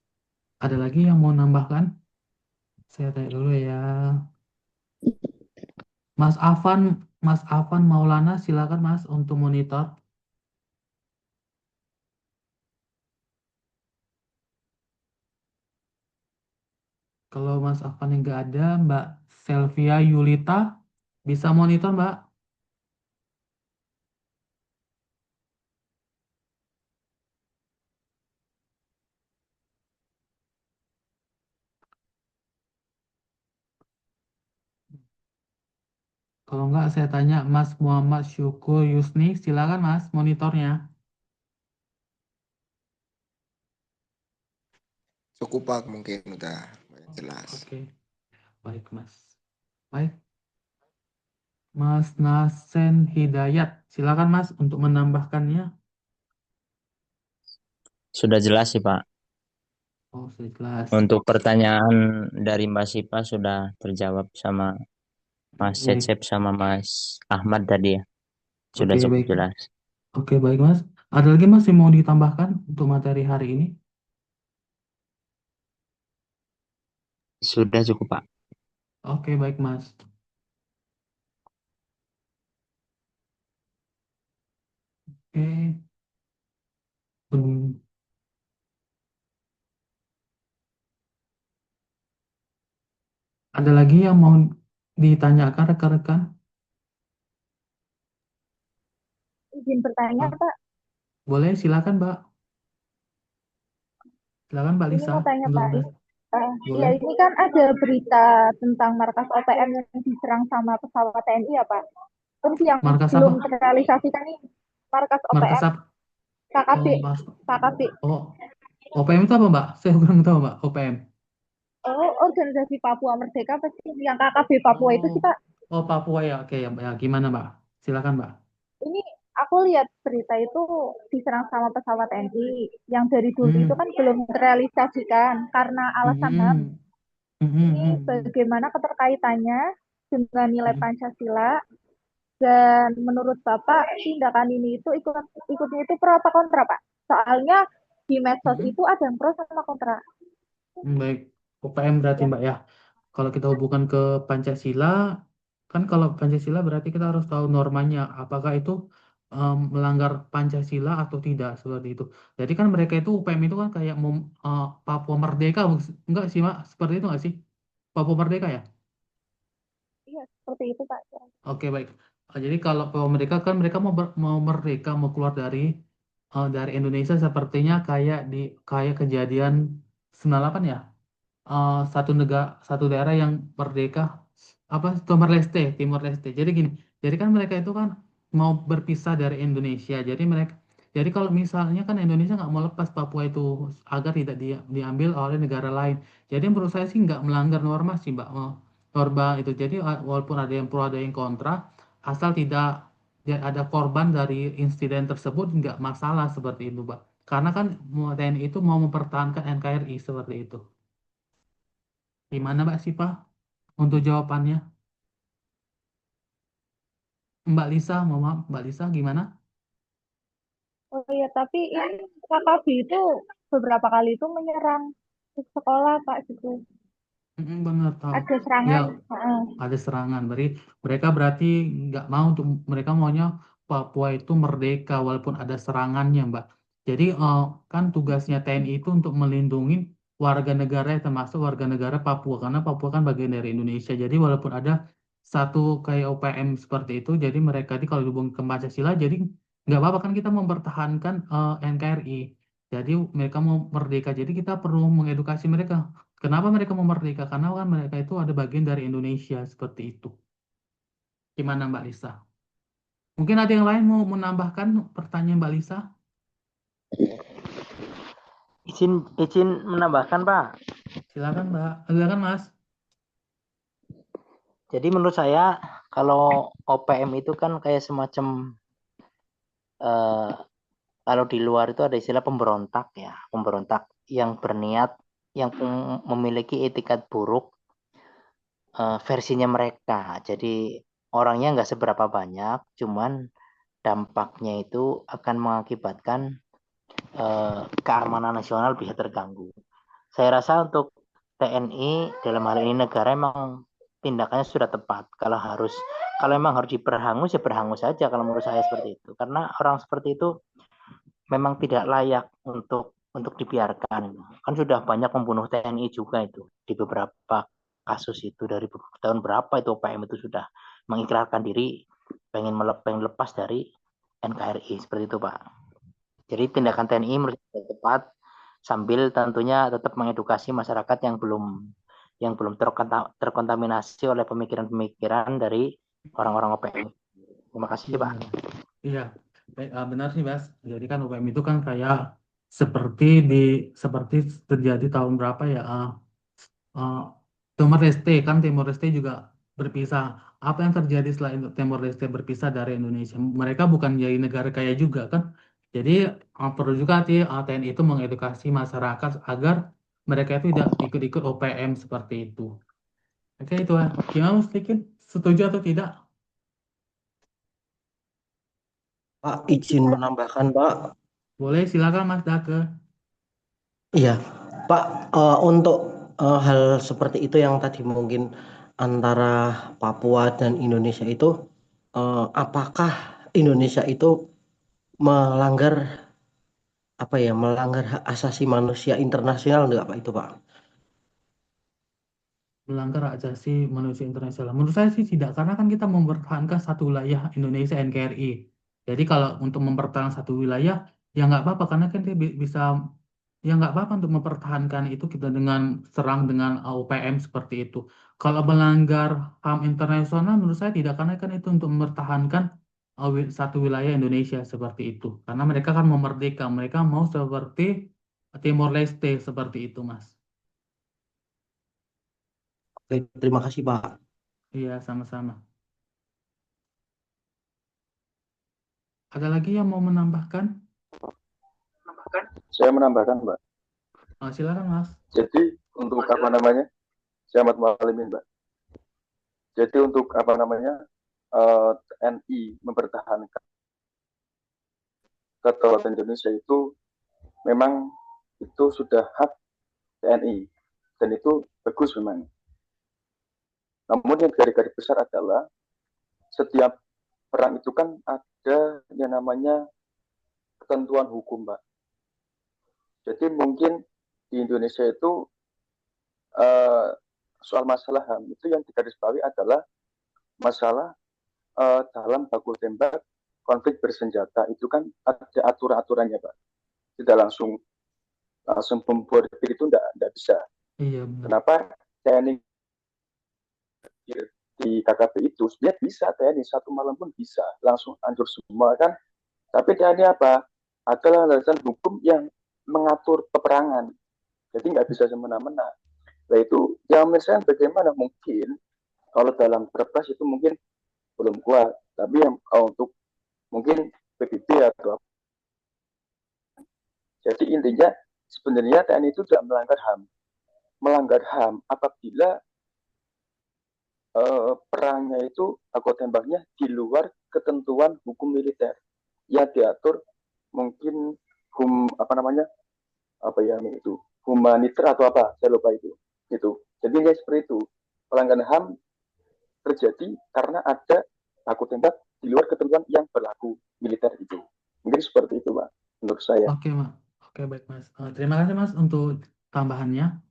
Ada lagi yang mau nambahkan? Saya tanya dulu ya. Mas Afan Maulana, silakan Mas untuk monitor. Kalau Mas Afan yang nggak ada, Mbak Selvia Yulita bisa monitor Mbak. Kalau nggak saya tanya Mas Muhammad Syukur Yusni, silakan Mas monitornya.
Cukup Pak, mungkin udah jelas.
Oke, baik Mas. Baik, Mas Nasen Hidayat, silakan Mas untuk menambahkannya.
Sudah jelas sih Pak.
Oh, sudah jelas.
Untuk pertanyaan dari Mbak Sipa sudah terjawab sama Mas
Baik.
Cecep sama Mas Ahmad tadi ya. Sudah
Oke,
cukup
baik.
jelas.
Oke, baik Mas. Ada lagi Mas yang mau ditambahkan untuk materi hari ini?
Sudah cukup Pak.
Oke, baik Mas. Oke. Hmm. Ada lagi yang mau ditanyakan rekan-rekan?
Izin bertanya,
Ah,
Pak.
boleh, silakan Mbak. Silakan Mbak
Ini
Lisa.
mau tanya,
Untuk
Pak.
Mbak.
Ya,
Boleh.
ini kan ada berita tentang markas OPM yang diserang sama pesawat TNI ya, Pak. Terus yang
Markas
belum
apa?
terrealisasikan nih, markas
Markas
OPM,
apa?
KKB,
Oh, Mas.
KKB.
Oh, OPM itu apa Mbak? Saya kurang tahu Mbak, OPM.
Oh, organisasi Papua Merdeka pasti yang KKB Papua itu sih,
Oh,
Pak.
oh Papua ya. Oke ya, ya. Gimana Mbak? Silakan Mbak.
Ini aku lihat berita itu diserang sama pesawat TNI yang dari dulu itu
Hmm.
kan belum terrealisasikan karena alasan HAM.
Hmm. Hmm.
Ini
Hmm.
bagaimana keterkaitannya dengan nilai
Hmm.
Pancasila dan menurut Bapak tindakan ini itu ikutnya itu pro apa kontra, Pak? Soalnya di medsos
Hmm.
itu ada yang pro sama kontra.
Baik, UPM berarti
Ya,
Mbak ya. Kalau kita hubungkan ke Pancasila, kan kalau Pancasila berarti kita harus tahu normanya, apakah itu melanggar Pancasila atau tidak, seperti itu. Jadi kan mereka itu UPM itu kan kayak Papua Merdeka, enggak sih Mbak? Seperti itu enggak sih? Papua Merdeka ya?
iya seperti itu, Pak.
Oke baik. Jadi kalau Papua Merdeka kan mereka mau merdeka, mau keluar dari Indonesia sepertinya kayak kejadian 98 ya. Satu daerah yang merdeka apa Timor Leste. Jadi gini, jadi kan mereka itu kan mau berpisah dari Indonesia. Jadi kalau misalnya kan Indonesia nggak mau lepas Papua itu agar tidak diambil oleh negara lain. Jadi menurut saya sih nggak melanggar norma sih Mbak. Norma itu. Jadi walaupun ada yang pro ada yang kontra, asal tidak ada korban dari insiden tersebut nggak masalah seperti itu Mbak. Karena kan TNI itu mau mempertahankan NKRI seperti itu. Gimana Mbak Sipa untuk jawabannya? Mbak Lisa, mohon maaf, Mbak Lisa gimana?
Oh iya, tapi ini KKB itu beberapa kali itu menyerang sekolah, Pak, gitu.
Benar tahu.
Ada
Ya,
serangan.
ada serangan. Mereka berarti nggak mau untuk mereka maunya Papua itu merdeka walaupun ada serangannya, Mbak. Jadi kan tugasnya TNI itu untuk melindungi warga negara termasuk warga negara Papua karena Papua kan bagian dari Indonesia. Jadi walaupun ada satu kayak UPM seperti itu, jadi mereka di kalau dihubung ke Pancasila, jadi nggak apa-apa kan kita mempertahankan NKRI. Jadi mereka mau merdeka. Jadi kita perlu mengedukasi mereka. Kenapa mereka mau merdeka? Karena kan mereka itu ada bagian dari Indonesia seperti itu. Gimana Mbak Lisa? Mungkin ada yang lain mau menambahkan pertanyaan Mbak Lisa?
Izin menambahkan Pak.
Silakan Mbak. Silakan Mas.
Jadi menurut saya kalau OPM itu kan kayak semacam kalau di luar itu ada istilah pemberontak ya, pemberontak yang berniat yang memiliki etikat buruk versinya mereka. Jadi orangnya nggak seberapa banyak, cuman dampaknya itu akan mengakibatkan keamanan nasional bisa terganggu. Saya rasa untuk TNI dalam hal ini negara emang tindakannya sudah tepat. Kalau emang harus diperhangus ya berhangus saja kalau menurut saya seperti itu. Karena orang seperti itu memang tidak layak untuk dibiarkan. Kan sudah banyak membunuh TNI juga itu di beberapa kasus itu dari tahun berapa itu OPM itu sudah mengikrarkan diri pengen lepas dari NKRI seperti itu Pak. Jadi tindakan TNI menurut saya tepat sambil tentunya tetap mengedukasi masyarakat yang belum terkontaminasi oleh pemikiran-pemikiran dari orang-orang OPM. Terima kasih
Iya
Pak.
benar. Iya, benar sih Mas. Jadi kan UPM itu kan kayak seperti terjadi tahun berapa ya? Uh, Timor Leste kan Timor Leste juga berpisah. Apa yang terjadi setelah Timor Leste berpisah dari Indonesia? Mereka bukan jadi negara kaya juga kan? Jadi perlu juga TNI itu mengedukasi masyarakat agar mereka itu tidak ikut-ikut OPM seperti itu. Oke itu gimana Mas Likin? Setuju atau tidak?
Pak, izin menambahkan, Pak.
Boleh silakan Mas Dake.
Iya, Pak, untuk hal seperti itu yang tadi mungkin antara Papua dan Indonesia itu, apakah Indonesia itu melanggar melanggar hak asasi manusia internasional enggak Pak itu Pak?
Melanggar hak asasi manusia internasional. Menurut saya sih tidak, karena kan kita mempertahankan satu wilayah Indonesia NKRI. Jadi kalau untuk mempertahankan satu wilayah, ya nggak apa-apa, karena kan dia bisa, ya nggak apa-apa untuk mempertahankan itu kita dengan serang dengan UPM seperti itu. Kalau melanggar HAM internasional, menurut saya tidak, karena kan itu untuk mempertahankan satu wilayah Indonesia seperti itu. Karena mereka kan mau merdeka, mereka mau seperti Timor Leste seperti itu, Mas.
Oke, terima kasih Pak.
Iya, sama-sama. Ada lagi yang mau menambahkan?
Saya menambahkan, Mbak.
Silakan, Mas.
Jadi untuk apa namanya? Selamat malam, Mbak. Jadi untuk apa namanya? TNI mempertahankan kedaulatan Indonesia itu memang itu sudah hak TNI dan itu bagus memang. Namun yang garis besar adalah setiap perang itu kan ada yang namanya ketentuan hukum, Mbak. Jadi mungkin di Indonesia itu soal masalah HAM itu yang digarisbawahi adalah masalah dalam baku tembak konflik bersenjata itu kan ada aturan-aturannya, Pak. Tidak langsung membuat itu tidak bisa.
Iya, benar.
Kenapa TNI di KKP itu sebenarnya bisa TNI satu malam pun bisa langsung hancur semua kan? Tapi TNI apa? Adalah landasan hukum yang mengatur peperangan. Jadi nggak bisa semena-mena. Nah itu yang misalnya bagaimana mungkin kalau dalam Perpres itu mungkin belum kuat, tapi yang untuk mungkin PBB atau apa. Jadi intinya sebenarnya TNI itu tidak melanggar HAM. Melanggar HAM apabila perangnya itu baku tembaknya di luar ketentuan hukum militer yang diatur mungkin humaniter atau apa saya lupa itu jadi ya seperti itu pelanggaran HAM terjadi karena ada baku tembak di luar ketentuan yang berlaku militer itu mungkin seperti itu Pak menurut saya.
Oke, Mas. Oke, baik, Mas. Terima kasih, Mas, untuk tambahannya.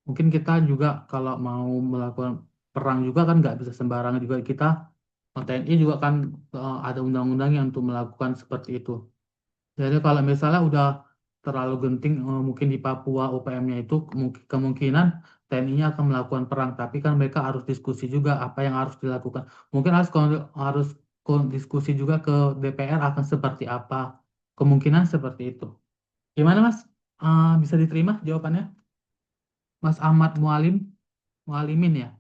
Mungkin kita juga kalau mau melakukan perang juga kan nggak bisa sembarangan juga kita. TNI juga kan ada undang-undangnya untuk melakukan seperti itu. Jadi kalau misalnya udah terlalu genting mungkin di Papua UPM-nya itu kemungkinan TNI-nya akan melakukan perang, tapi kan mereka harus diskusi juga apa yang harus dilakukan. Mungkin harus diskusi juga ke DPR akan seperti apa. Kemungkinan seperti itu. Gimana Mas? Bisa diterima jawabannya? Mas Ahmad Mualimin ya?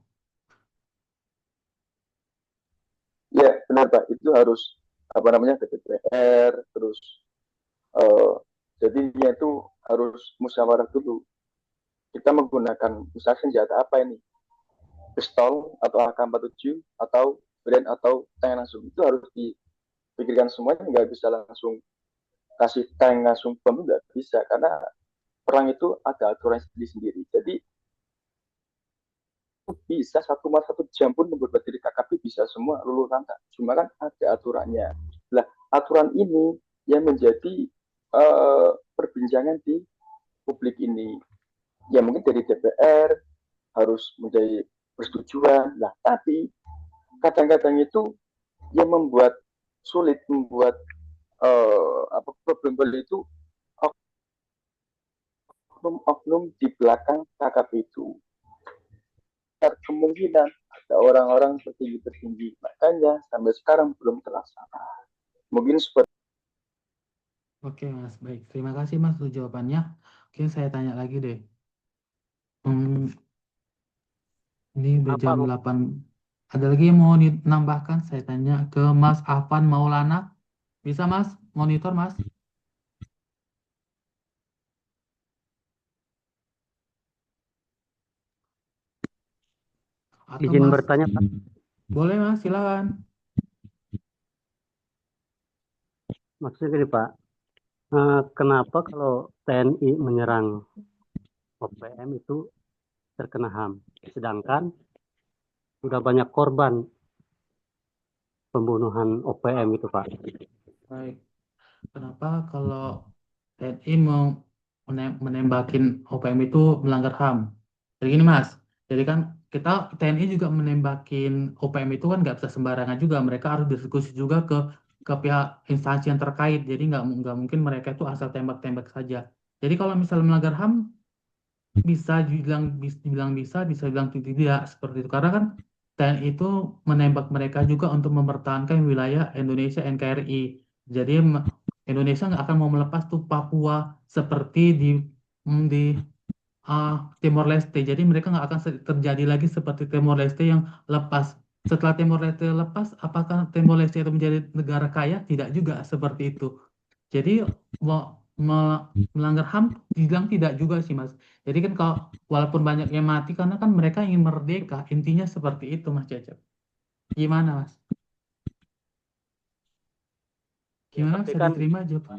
Ya benar Pak itu harus ke DPR terus jadinya itu harus musyawarah dulu kita menggunakan misalnya senjata apa ini pistol atau AK-47 atau brand atau tank langsung itu harus dipikirkan semuanya nggak bisa langsung kasih tank langsung bom nggak bisa karena perang itu ada aturan sendiri-sendiri. Jadi bisa 1 jam pun membuat diri KKP bisa semua luluh lantak. Cuma kan ada aturannya. Nah, aturan ini yang menjadi perbincangan di publik ini. Ya mungkin dari DPR harus menjadi persetujuan. Nah, tapi kadang-kadang itu yang membuat sulit, membuat problem itu oknum di belakang KKP itu. Kemungkinan ada orang-orang petinggi-petinggi, makanya sampai sekarang belum terlaksana. Mungkin seperti
Oke Mas, baik. Terima kasih Mas untuk jawabannya. Oke, saya tanya lagi deh. Ini udah
Apa
jam 8. Ada lagi yang mau ditambahkan? Saya tanya ke Mas Afan Maulana. Bisa Mas? Monitor Mas? Atau
izin
Mas?
bertanya Pak?
Boleh Mas, silakan.
Maksudnya gini Pak, kenapa kalau TNI menyerang OPM itu terkena HAM, sedangkan sudah banyak korban pembunuhan OPM itu Pak?
Baik. Kenapa kalau TNI mau menembakin OPM itu melanggar HAM? Jadi gini Mas, jadi kan kita TNI juga menembakin OPM itu kan nggak bisa sembarangan juga. Mereka harus diskusi juga ke pihak instansi yang terkait. Jadi nggak mungkin mereka itu asal tembak-tembak saja. Jadi kalau misalnya melanggar HAM bisa dibilang bisa bilang tidak seperti itu. Karena kan TNI itu menembak mereka juga untuk mempertahankan wilayah Indonesia NKRI. Jadi Indonesia nggak akan mau melepas tuh Papua seperti di Timor Leste. Jadi mereka nggak akan terjadi lagi seperti Timor Leste yang lepas. Setelah Timor Leste lepas, apakah Timor Leste itu menjadi negara kaya? Tidak juga seperti itu. Jadi melanggar HAM dibilang tidak juga sih Mas. Jadi kan kalau walaupun banyak yang mati karena kan mereka ingin merdeka, intinya seperti itu Mas Cecep. Gimana Mas?
Ya,
Gimana
tapi
bisa
kan
diterima aja Pak?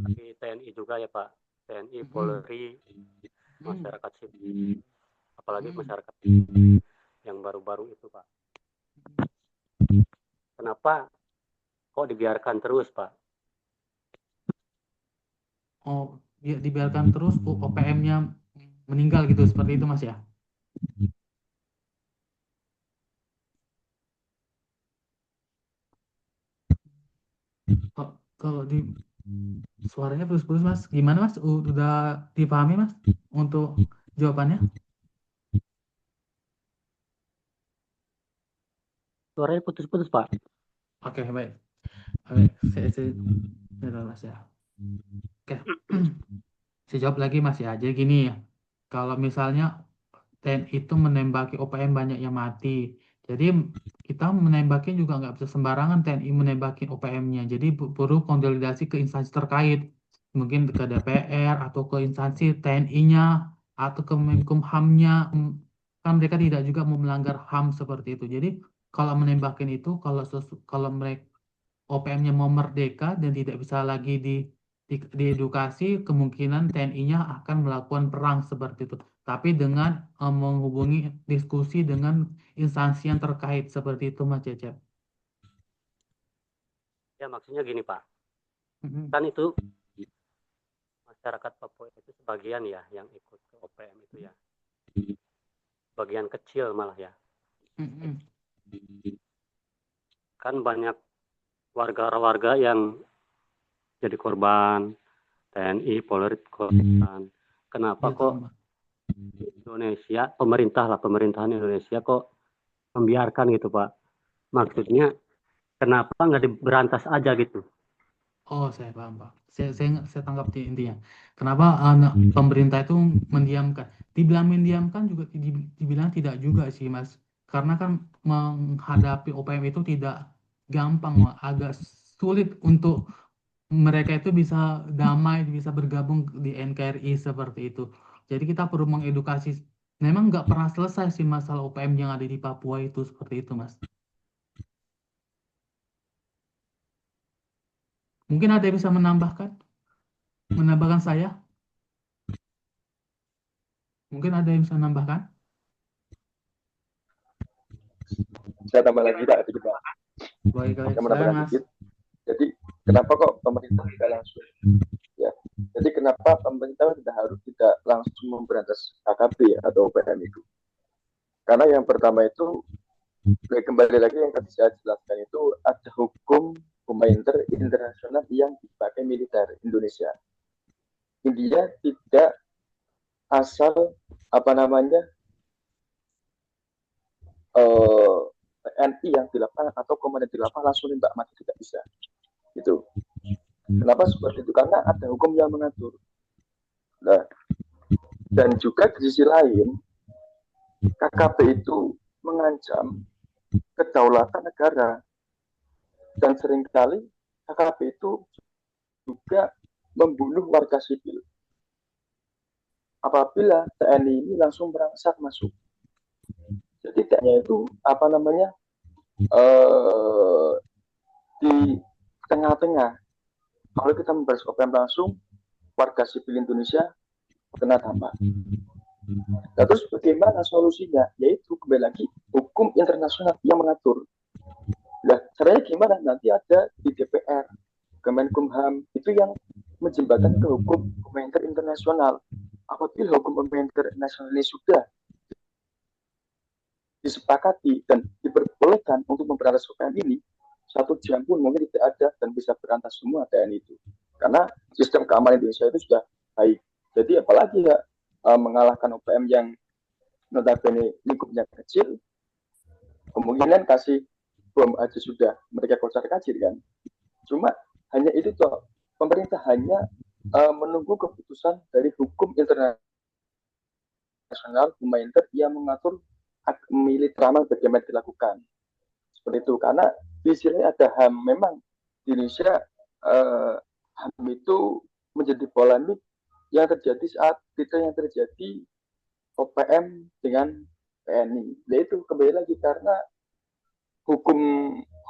tapi TNI juga ya Pak, TNI, Polri, masyarakat sipil, apalagi masyarakat yang baru-baru itu Pak. Kenapa kok dibiarkan terus Pak?
Oh, dibiarkan terus OPM-nya meninggal gitu seperti itu Mas ya? Kalau di suaranya putus-putus Mas, gimana Mas? Udah dipahami Mas untuk jawabannya?
Suaranya putus-putus Pak.
Oke, baik. Baik, saya Mas ya. Oke. Saya jawab lagi Mas ya. Jadi gini ya. Kalau misalnya TNI itu menembaki OPM banyak yang mati. Jadi kita menembaknya juga nggak bisa sembarangan TNI menembaki OPM-nya. Jadi perlu konsolidasi ke instansi terkait. Mungkin ke DPR atau ke instansi TNI-nya atau ke Menkumham-nya. Kan mereka tidak juga mau melanggar HAM seperti itu. Jadi kalau menembakin itu, kalau mereka OPM-nya mau merdeka dan tidak bisa lagi diedukasi, kemungkinan TNI-nya akan melakukan perang seperti itu. Tapi dengan menghubungi diskusi dengan instansi yang terkait seperti itu, Mas Cecep.
Ya maksudnya gini Pak, kan itu masyarakat Papua itu sebagian ya yang ikut ke OPM itu ya, bagian kecil malah ya. Kan banyak warga-warga yang jadi korban, TNI, Polri korban. Kenapa kok Indonesia, pemerintahan Indonesia kok membiarkan gitu Pak? Maksudnya kenapa nggak diberantas aja gitu?
Oh, saya paham, Pak. Saya tangkap di intinya. Kenapa pemerintah itu mendiamkan? Dibilang mendiamkan juga dibilang tidak juga sih, Mas. Karena kan menghadapi OPM itu tidak gampang, agak sulit untuk mereka itu bisa damai, bisa bergabung di NKRI seperti itu. Jadi kita perlu mengedukasi. Memang nggak pernah selesai sih masalah OPM yang ada di Papua itu seperti itu, Mas. Mungkin ada yang bisa menambahkan saya? Mungkin ada yang bisa menambahkan?
Saya tambah lagi Pak, sedikit Pak.
Baik,
Saya
silakan
menambahkan
Mas.
sedikit. Jadi kenapa kok pemerintah tidak langsung ya? Jadi kenapa pemerintah tidak langsung memberantas KKB atau UPM itu? Karena yang pertama itu kembali lagi yang tadi saya jelaskan itu ada hukum humaniter internasional yang dipakai militer Indonesia. India tidak asal TNI yang di lapangan atau komandan di lapangan langsung nembak mati, tidak bisa. Gitu. Kenapa seperti itu? Karena ada hukum yang mengatur. Nah, dan juga di sisi lain, KKB itu mengancam kedaulatan negara. Dan seringkali KKB itu juga membunuh warga sipil. Apabila TNI ini langsung merangsek masuk. Jadi TNI itu di tengah-tengah. Kalau kita membahas OPM langsung, warga sipil Indonesia kena dampak. Nah, terus bagaimana solusinya? Yaitu kembali lagi hukum internasional yang mengatur. Nah, caranya gimana? Nanti ada di DPR, Kemenkumham, itu yang menjembatkan ke hukum humaniter internasional. Apabila hukum humaniter internasional ini sudah disepakati dan diperbolehkan untuk memberantas UPM ini, 1 jam pun mungkin tidak ada dan bisa berantas semua TNI itu. Karena sistem keamanan Indonesia itu sudah baik. Jadi apalagi ya mengalahkan UPM yang notabene lingkupnya kecil, kemungkinan kasih bom aja sudah mereka kocar kacir kan. Cuma hanya itu toh, pemerintah hanya menunggu keputusan dari hukum internasional humaniter yang mengatur militer aman bagaimana dilakukan. Seperti itu, karena di sini ada HAM. Memang di Indonesia HAM itu menjadi polemik yang terjadi saat yang terjadi OPM dengan TNI. Yaitu kembali lagi karena hukum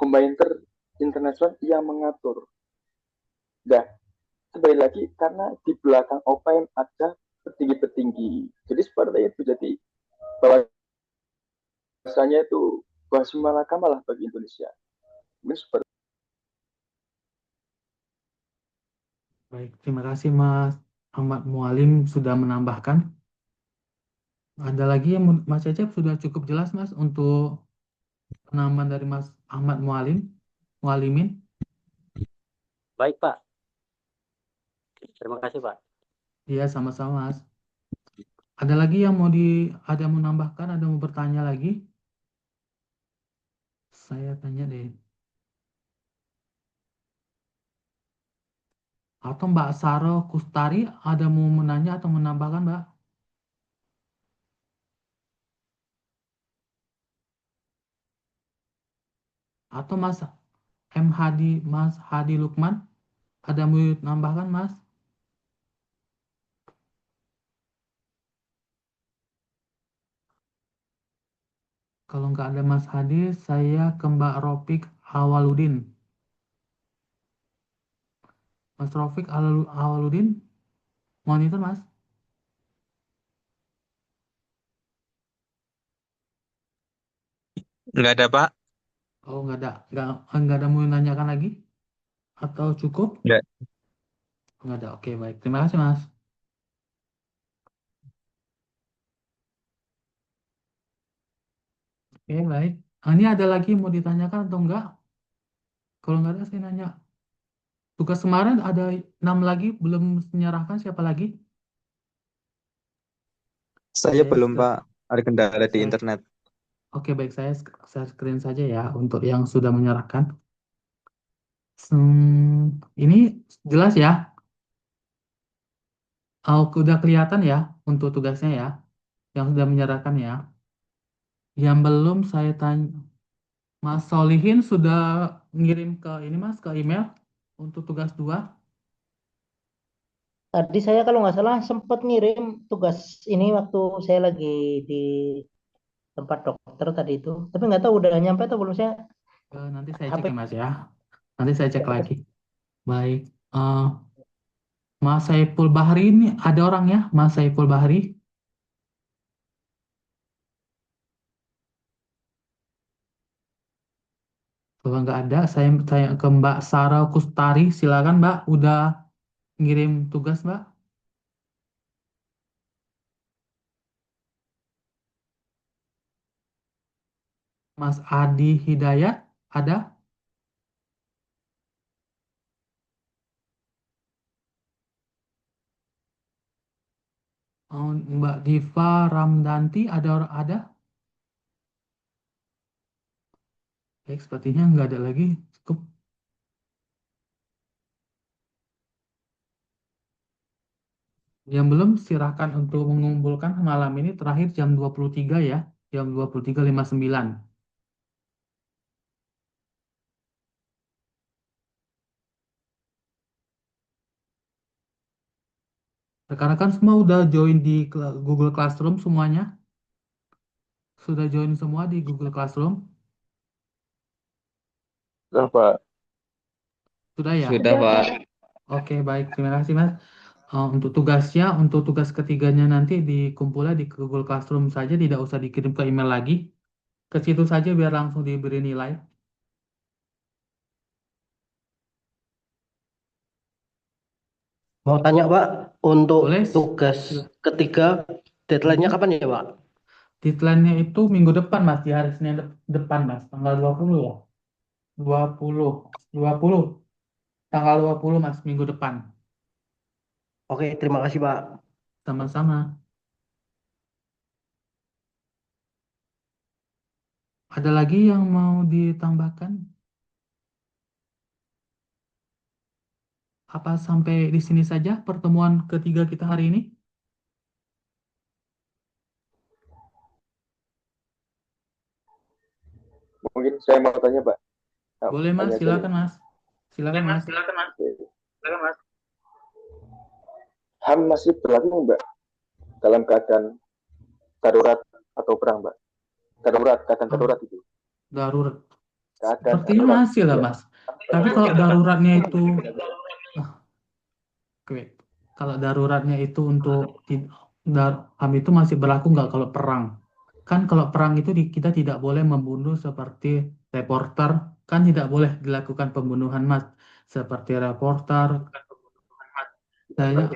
humaniter internasional yang mengatur. Nah, kembali lagi karena di belakang OPM ada petinggi-petinggi. Jadi seperti itu. Jadi bahasanya itu bahasa malakama lah bagi Indonesia. Ini seperti.
Baik, terima kasih Mas Ahmad Mualim sudah menambahkan. Ada lagi yang Mas Cecep sudah cukup jelas Mas untuk penambahan dari Mas Ahmad Mualimin.
Baik Pak. Terima kasih Pak.
Iya, sama-sama Mas. Ada lagi yang mau menambahkan, ada mau bertanya lagi? Saya tanya deh. Atau Mbak Saro Kustari ada mau menanya atau menambahkan, Mbak? Atau Mas Hadi Lukman ada mau menambahkan, Mas? Kalau nggak ada Mas Hadi, saya ke Mbak Rofik Awaludin. Mas Rofik Awaludin, monitor Mas.
Nggak ada, Pak.
Oh, nggak ada mau menanyakan lagi? Atau cukup?
Nggak.
Nggak ada, oke baik. Terima kasih Mas. Oke, baik. Ini ada lagi mau ditanyakan atau enggak? Kalau nggak ada, saya nanya. Tugas kemarin ada 6 lagi, belum menyerahkan, siapa lagi?
Saya belum, Pak. Ada kendala di internet.
Oke, baik. Saya screen saja ya untuk yang sudah menyerahkan. Ini jelas ya? Oh, udah kelihatan ya untuk tugasnya ya? Yang sudah menyerahkan ya? Yang belum saya tanya. Mas Solihin sudah ngirim ke ini Mas, ke email untuk tugas 2.
Tadi saya kalau nggak salah sempat ngirim tugas ini waktu saya lagi di tempat dokter tadi itu. Tapi nggak tahu udah nyampe atau belum saya.
Nanti saya cek ya Mas ya. Nanti saya cek lagi. Baik. Mas Saiful Bahri ini ada orangnya, Mas Saiful Bahri. Kalau nggak ada, saya tanya ke Mbak Sarah Kustari. Silakan Mbak, udah ngirim tugas Mbak. Mas Adi Hidayat, ada? Oh, Mbak Diva Ramdanti, ada? Baik, sepertinya nggak ada lagi. Cukup. Yang belum, silahkan untuk mengumpulkan malam ini terakhir jam 23 ya. Jam 23.59. Rekan-rekan semua udah join di Google Classroom semuanya? Sudah join semua di Google Classroom?
Sudah, Pak.
Sudah ya?
Sudah, Pak.
Oke, baik. Terima kasih, Mas. Untuk tugas ketiganya nanti dikumpulnya di Google Classroom saja, tidak usah dikirim ke email lagi. Ke situ saja biar langsung diberi nilai.
Mau tanya Pak, untuk
Boleh?
tugas ketiga deadline-nya kapan ya Pak?
Deadline-nya itu minggu depan, Mas. Di hari Senin depan, Mas. Tanggal 20 ya? 20. Tanggal 20, Mas. Minggu depan.
Oke, terima kasih Pak.
Sama-sama. Ada lagi yang mau ditambahkan? Apa sampai di sini saja pertemuan ketiga kita hari ini?
Mungkin saya mau tanya, Pak.
Boleh, Mas.
Tanya aja
Silakan,
nih.
Mas. Silakan, Mas.
Oke. HAM masih berlaku, Mbak, dalam keadaan darurat atau perang, Mbak? Keadaan darurat itu.
Darurat.
Keadaan
Sepertinya
darurat.
masih lah,
Ya.
Mas. Tapi kalau daruratnya itu, oke, kalau daruratnya itu untuk HAM itu masih berlaku nggak kalau perang? Kan kalau perang itu kita tidak boleh membunuh seperti reporter, kan tidak boleh dilakukan pembunuhan, Mas. Seperti reporter, saya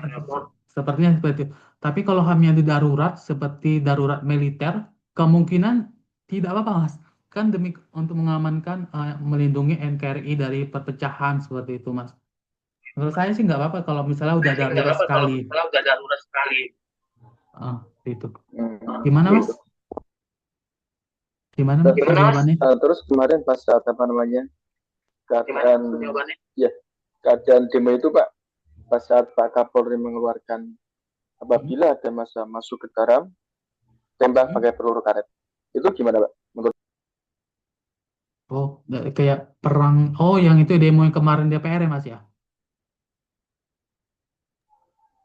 sepertinya seperti itu. Tapi kalau HAM yang darurat seperti darurat militer, kemungkinan tidak apa-apa, Mas. Kan demi untuk mengamankan, melindungi NKRI dari perpecahan seperti itu, Mas. Menurut saya sih nggak apa-apa kalau misalnya udah darurat sekali. Itu. Gimana, Mas? Gimana, Mas? Jawabannya?
Terus kemarin pas saat apa namanya keadaan demo itu, Pak, pas saat Pak Kapolri mengeluarkan apabila ada masa masuk ke dalam tembak pakai peluru karet, itu gimana, Pak? Menurut
Oh, kayak perang. Oh, yang itu demo yang kemarin DPR ya, Mas ya?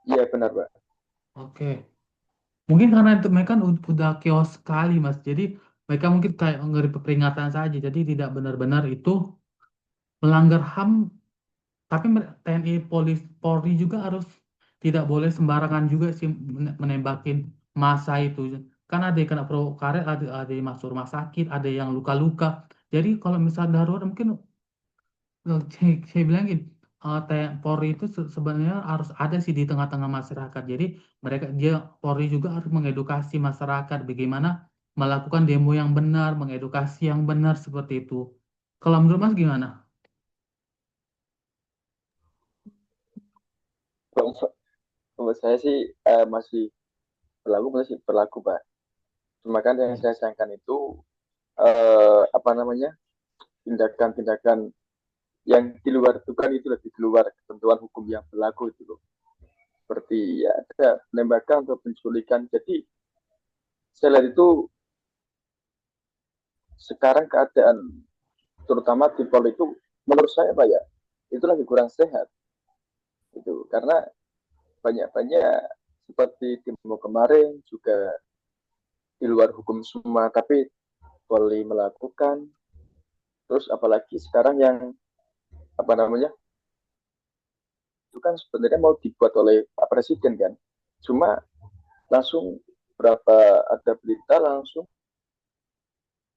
Iya benar, Pak.
Oke. Mungkin karena itu mereka kan udah chaos sekali, Mas. Jadi mereka mungkin kayak ngeri peringatan saja. Jadi tidak benar-benar itu melanggar HAM. Tapi TNI, Polri juga harus tidak boleh sembarangan juga sih menembakin massa itu. Kan ada yang kena peluru karet, ada yang masuk rumah sakit, ada yang luka-luka. Jadi kalau misalnya darurat mungkin saya bilang gini, Polri itu sebenarnya harus ada sih di tengah-tengah masyarakat. Jadi Polri juga harus mengedukasi masyarakat bagaimana melakukan demo yang benar, mengedukasi yang benar seperti itu. Kalau menurut Mas gimana?
Menurut saya sih masih berlaku, Pak. Cuma kan yang saya sayangkan itu apa namanya tindakan-tindakan yang di luar itu kan itu lebih di luar ketentuan hukum yang berlaku itu loh. Seperti ya ada penembakan atau penculikan. Jadi saya lihat itu sekarang keadaan terutama di Polri itu menurut saya, Pak, ya itu lagi kurang sehat itu karena banyak seperti demo kemarin juga di luar hukum semua tapi Polri melakukan. Terus apalagi sekarang yang apa namanya itu kan sebenarnya mau dibuat oleh Pak Presiden kan, cuma langsung berapa ada berita langsung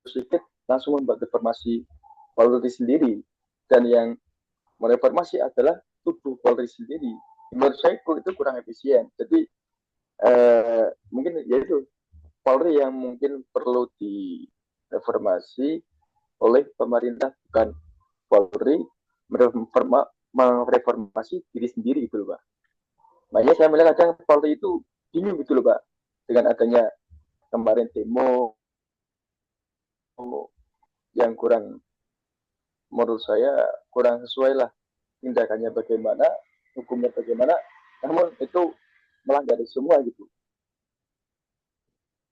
sedikit langsung membuat informasi Polri sendiri, dan yang mereformasi adalah tubuh Polri sendiri. Menurut saya itu kurang efisien. Jadi mungkin yaitu Polri yang mungkin perlu direformasi oleh pemerintah, bukan Polri mereformasi diri sendiri gitu loh Pak. Makanya saya melihat kadang Polri itu bingung gitu loh Pak, dengan adanya kemarin demo yang kurang, menurut saya kurang sesuai lah, tindakannya bagaimana, hukumnya bagaimana, namun itu melanggar semua gitu.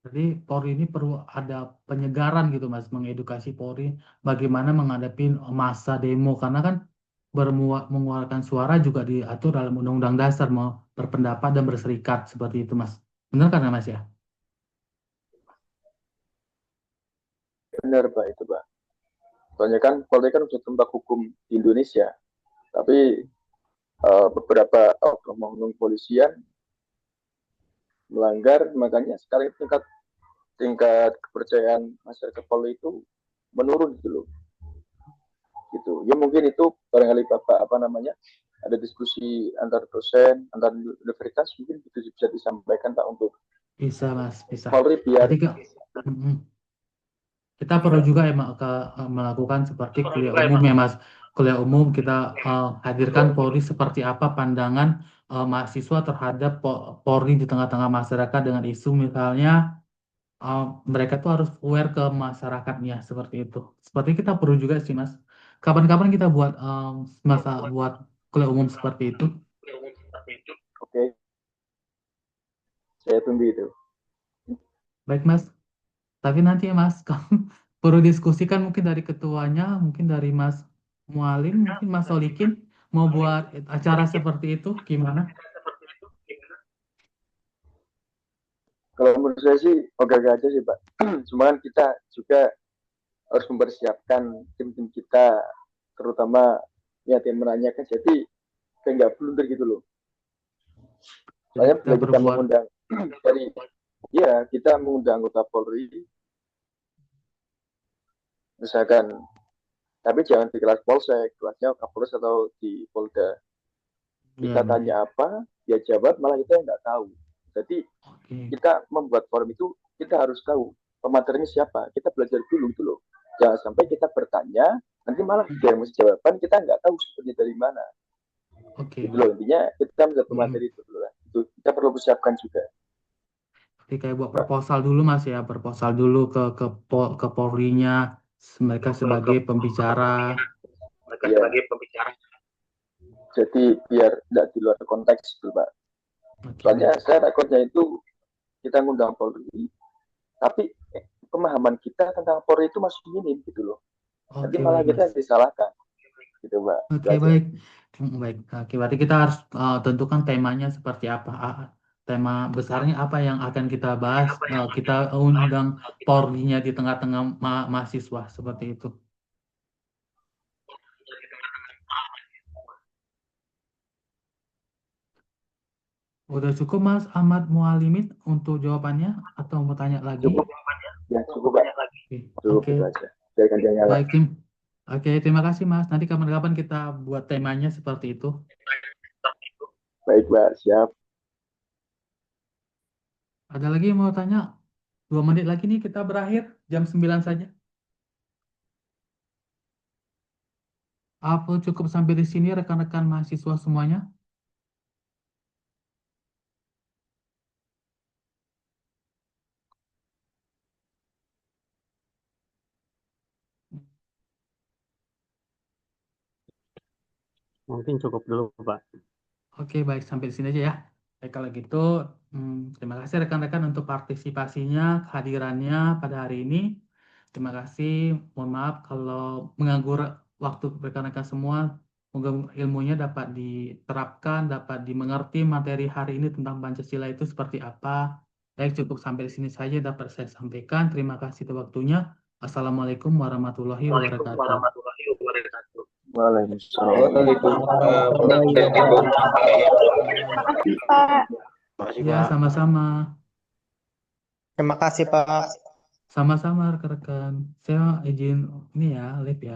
Jadi Polri ini perlu ada penyegaran gitu Mas, mengedukasi Polri bagaimana menghadapi masa demo, karena kan mengeluarkan suara juga diatur dalam Undang-Undang Dasar, mau berpendapat dan berserikat seperti itu Mas. Benar kan ya Mas ya?
Benar Pak, itu Pak. Soalnya kan Polri kan sudah tumbuh hukum di Indonesia, tapi beberapa oknum polisian melanggar, makanya sekarang tingkat kepercayaan masyarakat Polri itu menurun gitu loh. Gitu. Ya mungkin itu barangkali Bapak ada diskusi antar dosen, antar universitas, mungkin itu bisa disampaikan Pak untuk
Bisa Mas, bisa.
Polri biar
kita perlu juga ya melakukan seperti kuliah umum ya Mas. Kuliah umum kita hadirkan Polri seperti apa pandangan mahasiswa terhadap Polri di tengah-tengah masyarakat dengan isu misalnya mereka tuh harus aware ke masyarakatnya seperti itu. Seperti kita perlu juga sih Mas. Kapan-kapan kita buat buat kuliah umum seperti itu.
Oke. Saya tunggu itu.
Baik Mas. Tapi nanti ya Mas, perlu diskusikan mungkin dari ketuanya, mungkin dari Mas Mualim, mungkin Mas Solikin mau buat acara seperti itu gimana?
Kalau menurut saya sih oke-oke aja sih Pak. Cuma kan kita juga harus mempersiapkan tim-tim kita, terutama ya tim menanyakan, jadi kayak nggak blunder gitu loh. Soalnya bila kita mengundang kita mengundang anggota Polri, misalkan, tapi jangan di kelas Polsek, kelasnya Kapolres atau di Polda. Kita tanya apa, dia jawab, malah kita nggak tahu. Jadi kita membuat forum itu, kita harus tahu pematerinya siapa. Kita belajar dulu gitu loh. Jangan sampai kita bertanya, nanti malah dia yang mesti jawaban, kita nggak tahu sumbernya dari mana. Gitu loh, intinya kita membuat pemateri itu dulu lah. Itu kita perlu persiapkan juga.
Jadi kayak buat proposal dulu Mas ya, proposal dulu ke Polri-nya, mereka sebagai pembicara.
Jadi biar tidak di luar konteks gitu Pak. Soalnya saya takutnya itu kita ngundang Polri, tapi pemahaman kita tentang Polri itu masih minim gitu loh. Nanti malah kita disalahkan, gitu Pak.
Oke, baik. Oke, berarti kita harus tentukan temanya seperti apa. Tema besarnya apa yang akan kita bahas. Kita undang Polri-nya di tengah-tengah mahasiswa seperti itu. Udah cukup Mas Ahmad Mualimin untuk jawabannya atau mau tanya lagi?
Ya, cukup Pak.
Oke. Baik tim. Oke, terima kasih Mas. Nanti kapan-kapan kita buat temanya seperti itu.
Baik Pak, siap.
Ada lagi yang mau tanya? 2 menit lagi nih kita berakhir. Jam 9 saja. Apa cukup sampai di sini rekan-rekan mahasiswa semuanya?
Mungkin cukup dulu, Pak.
Oke, baik. Sampai di sini aja ya. Baik, kalau gitu, terima kasih rekan-rekan untuk partisipasinya, kehadirannya pada hari ini. Terima kasih. Mohon maaf kalau mengganggu waktu rekan-rekan semua. Semoga ilmunya dapat diterapkan, dapat dimengerti materi hari ini tentang Pancasila itu seperti apa. Baik, cukup sampai di sini saja dapat saya sampaikan. Terima kasih atas waktunya. Assalamualaikum warahmatullahi wabarakatuh.
Waalaikumsalam.
Ya, sama-sama.
Terima kasih Pak.
Sama-sama rekan-rekan. Saya izin ini ya, live ya.